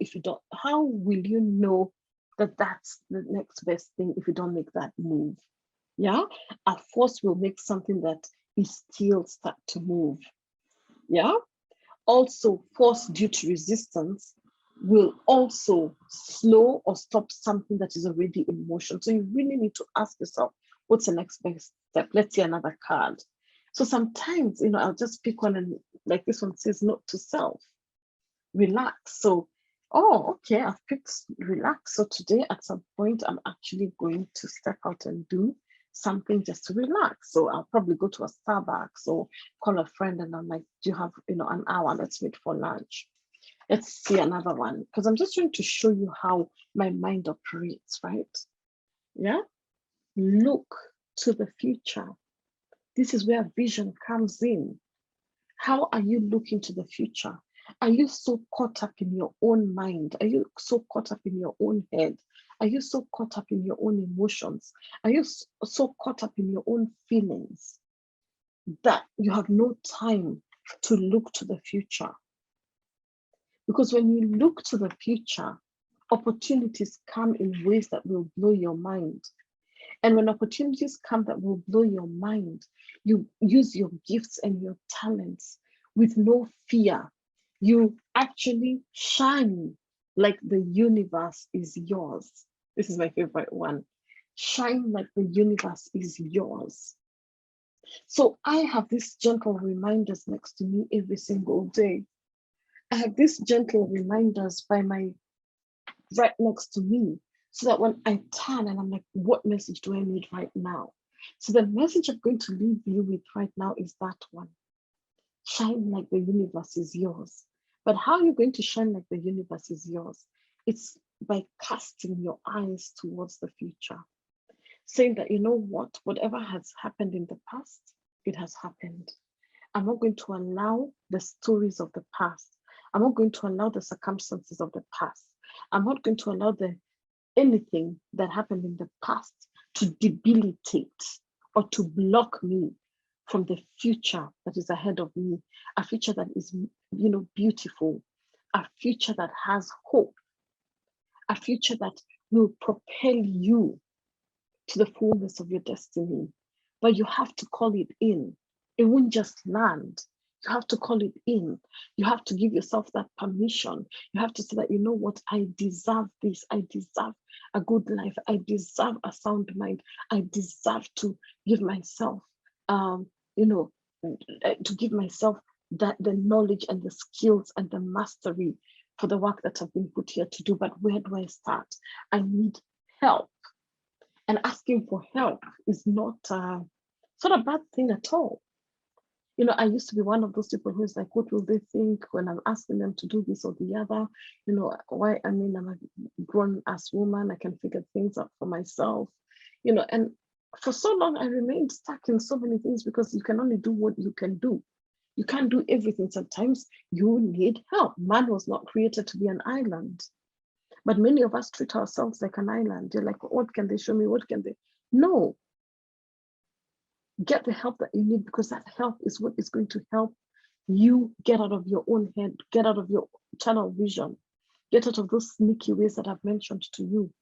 if you don't, how will you know that that's the next best thing if you don't make that move? Yeah, a force will make something that is still start to move. Yeah, also force due to resistance will also slow or stop something that is already in motion. So you really need to ask yourself, what's the next best step? Let's see another card. So sometimes, I'll just pick one, and like this one says, note to self, relax. So, oh, okay, I've picked relax. So today at some point, I'm actually going to step out and do something just to relax. So I'll probably go to a Starbucks or call a friend, and I'm like, do you have, an hour? Let's meet for lunch. Let's see another one, because I'm just trying to show you how my mind operates, right? Yeah. Look to the future. This is where vision comes in. How are you looking to the future? Are you so caught up in your own mind? Are you so caught up in your own head? Are you so caught up in your own emotions? Are you so caught up in your own feelings that you have no time to look to the future? Because when you look to the future, opportunities come in ways that will blow your mind. And when opportunities come that will blow your mind, you use your gifts and your talents with no fear. You actually shine like the universe is yours. This is my favorite one. Shine like the universe is yours. So I have these gentle reminders next to me every single day. I have these gentle reminders by my right next to me, so that when I turn and I'm like, what message do I need right now? So the message I'm going to leave you with right now is that one. Shine like the universe is yours. But how are you going to shine like the universe is yours? It's by casting your eyes towards the future. Saying that, you know what, whatever has happened in the past, it has happened. I'm not going to allow the stories of the past. I'm not going to allow the circumstances of the past. I'm not going to allow anything that happened in the past to debilitate or to block me from the future that is ahead of me, a future that is, beautiful, a future that has hope, a future that will propel you to the fullness of your destiny. But you have to call it in. It won't just land. You have to call it in. You have to give yourself that permission. You have to say that, you know what, I deserve this. I deserve a good life. I deserve a sound mind. I deserve to give myself, to give myself that the knowledge and the skills and the mastery for the work that I've been put here to do. But where do I start? I need help. And asking for help is not a bad thing at all. I used to be one of those people who's like, what will they think when I'm asking them to do this or the other? Why? I mean, I'm a grown ass woman. I can figure things out for myself. And for so long, I remained stuck in so many things because you can only do what you can do. You can't do everything. Sometimes you need help. Man was not created to be an island. But many of us treat ourselves like an island. You're like, what can they show me? What can they? No. Get the help that you need, because that help is what is going to help you get out of your own head, get out of your tunnel vision, get out of those sneaky ways that I've mentioned to you.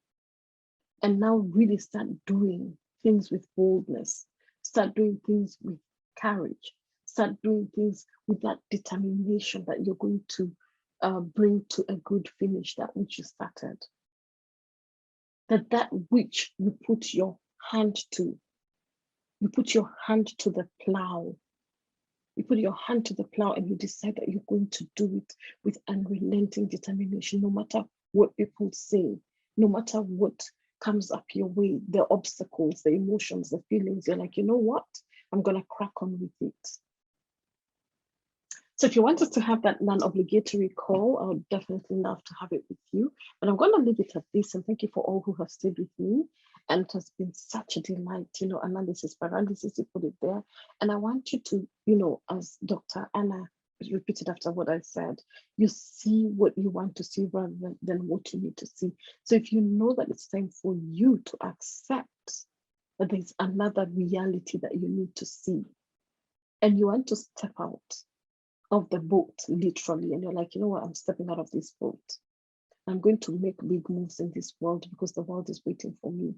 And now really start doing things with boldness, start doing things with courage, start doing things with that determination that you're going to bring to a good finish, that which you started. That which you put your hand to, you put your hand to the plow. You put your hand to the plow and you decide that you're going to do it with unrelenting determination, no matter what people say, no matter what comes up your way, the obstacles, the emotions, the feelings. You're like, you know what? I'm going to crack on with it. So if you want us to have that non-obligatory call, I would definitely love to have it with you. But I'm going to leave it at this, and thank you for all who have stayed with me. And it has been such a delight, analysis, paralysis, you put it there. And I want you to, as Dr. Anna repeated after what I said, you see what you want to see rather than what you need to see. So if you know that it's time for you to accept that there's another reality that you need to see, and you want to step out of the boat, literally, and you're like, you know what, I'm stepping out of this boat. I'm going to make big moves in this world because the world is waiting for me.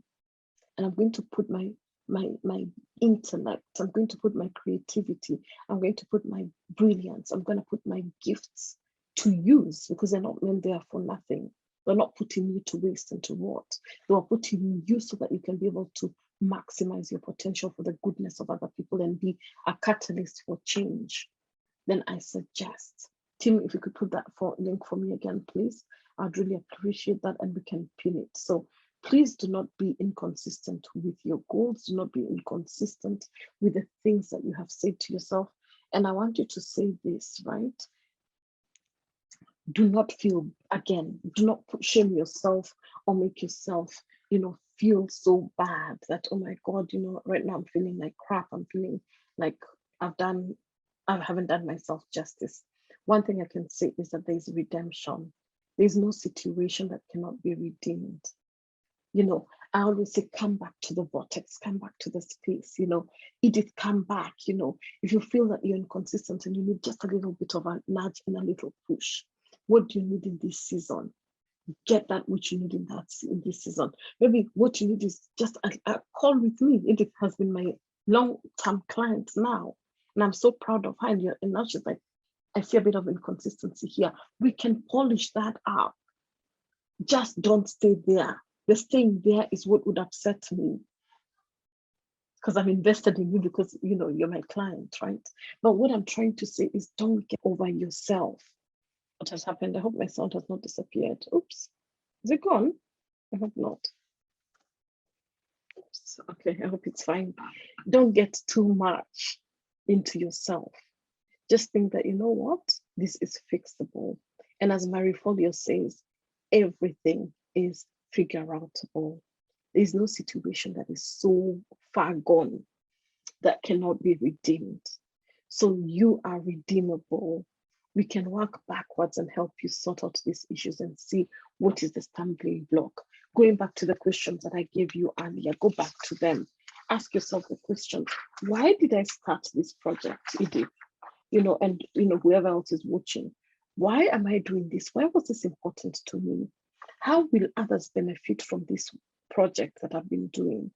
And I'm going to put my my intellect. I'm going to put my creativity. I'm going to put my brilliance. I'm going to put my gifts to use, because they're not meant there for nothing. They're not putting you to waste and to rot. They are putting you so that you can be able to maximize your potential for the goodness of other people and be a catalyst for change. Then I suggest, Tim, if you could put that link for me again, please. I'd really appreciate that, and we can pin it. So please do not be inconsistent with your goals. Do not be inconsistent with the things that you have said to yourself. And I want you to say this, right? Do not feel, again, do not shame yourself or make yourself, feel so bad that, oh my God, right now I'm feeling like crap. I'm feeling like I haven't done myself justice. One thing I can say is that there's redemption. There's no situation that cannot be redeemed. I always say, come back to the vortex, come back to the space, Edith, come back, if you feel that you're inconsistent and you need just a little bit of a nudge and a little push, what do you need in this season? Get that which you need in this season. Maybe what you need is just a call with me. Edith has been my long-term client now, and I'm so proud of her. And now she's like, I see a bit of inconsistency here. We can polish that up. Just don't stay there. The staying there is what would upset me, because I'm invested in you, because you're my client, right? But what I'm trying to say is, don't get over yourself. What has happened? I hope my sound has not disappeared. Oops, is it gone? I hope not. Oops. Okay, I hope it's fine. Don't get too much into yourself. Just think that, you know what, this is fixable. And as Marie Folio says, everything is figure outable. There's no situation that is so far gone that cannot be redeemed. So you are redeemable. We can work backwards and help you sort out these issues and see what is the stumbling block. Going back to the questions that I gave you earlier, go back to them. Ask yourself the question, why did I start this project, Edith? And whoever else is watching, why am I doing this? Why was this important to me? How will others benefit from this project that I've been doing?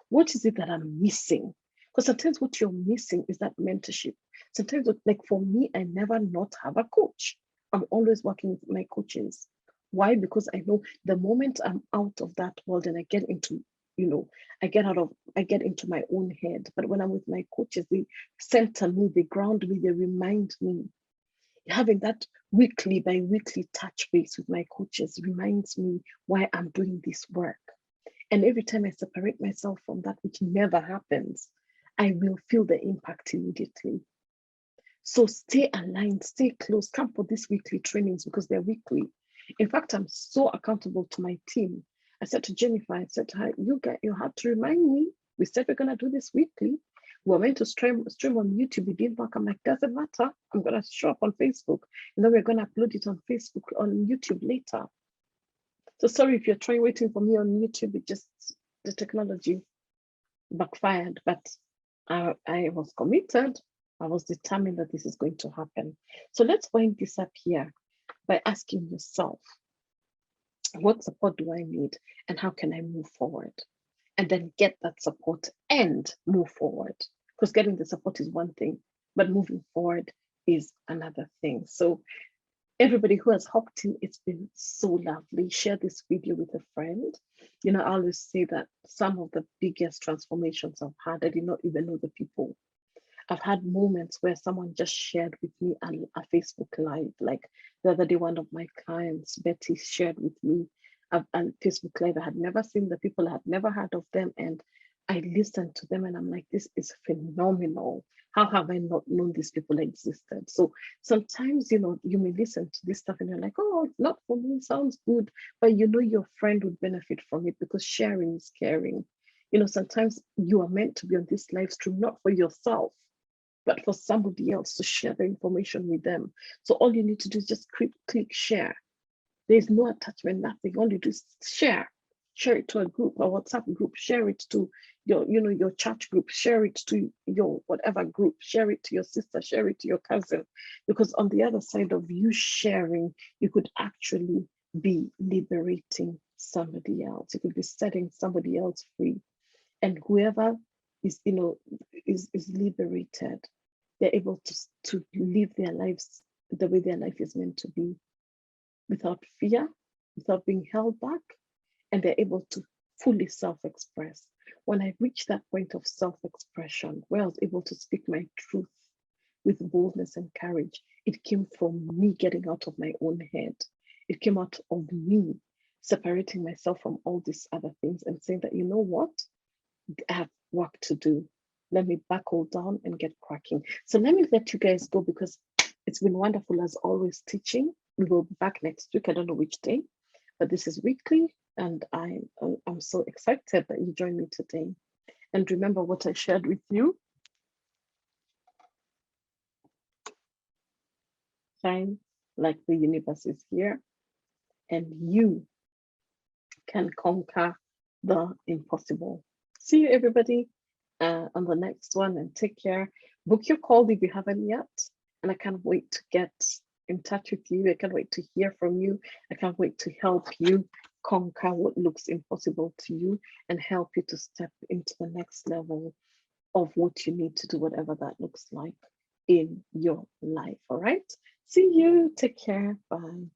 What is it that I'm missing? Because sometimes what you're missing is that mentorship. Sometimes, like for me, I never not have a coach. I'm always working with my coaches. Why? Because I know the moment I'm out of that world and I get into, I get into my own head. But when I'm with my coaches, they center me, they ground me, they remind me. Having that weekly by weekly touch base with my coaches reminds me why I'm doing this work. And every time I separate myself from that, which never happens, I will feel the impact immediately. So stay aligned, stay close, come for these weekly trainings because they're weekly. In fact, I'm so accountable to my team. I said to Jennifer, I said to her, you have to remind me. We said we're going to do this weekly. We're meant to stream on YouTube. We didn't work. I'm like, doesn't matter. I'm going to show up on Facebook. And then we're going to upload it on Facebook, on YouTube later. So sorry if you're waiting for me on YouTube. It just, the technology backfired. But I was committed. I was determined that this is going to happen. So let's wind this up here by asking yourself, what support do I need and how can I move forward? And then get that support and move forward. Because getting the support is one thing, but moving forward is another thing. So everybody who has hopped in, it's been so lovely. Share this video with a friend. I always say that some of the biggest transformations I've had, I did not even know the people. I've had moments where someone just shared with me a Facebook Live. Like the other day, one of my clients, Betty, shared with me a Facebook Live. I had never seen the people, I had never heard of them. And I listened to them and I'm like, this is phenomenal. How have I not known these people existed? So sometimes, you may listen to this stuff and you're like, oh, it's not for me, sounds good. But your friend would benefit from it because sharing is caring. Sometimes you are meant to be on this live stream, not for yourself, but for somebody else to share the information with them. So all you need to do is just click share. There's no attachment, nothing. All you do is share it to a group, a WhatsApp group, share it to your church group, share it to your whatever group, share it to your sister, share it to your cousin. Because on the other side of you sharing, you could actually be liberating somebody else. You could be setting somebody else free. And whoever is, is liberated. They're able to live their lives the way their life is meant to be, without fear, without being held back, and they're able to fully self-express. When I reached that point of self-expression, where I was able to speak my truth with boldness and courage, it came from me getting out of my own head. It came out of me separating myself from all these other things and saying that, you know what, I have work to do. Let me buckle down and get cracking. So let me let you guys go, because it's been wonderful as always teaching. We will be back next week. I don't know which day, but this is weekly, and I'm so excited that you joined me today. And remember what I shared with you. Shine like the universe is here, and you can conquer the impossible. See you, everybody, on the next one, and take care. Book your call if you haven't yet. And I can't wait to get in touch with you. I can't wait to hear from you. I can't wait to help you conquer what looks impossible to you and help you to step into the next level of what you need to do, whatever that looks like in your life. All right. See you. Take care. Bye.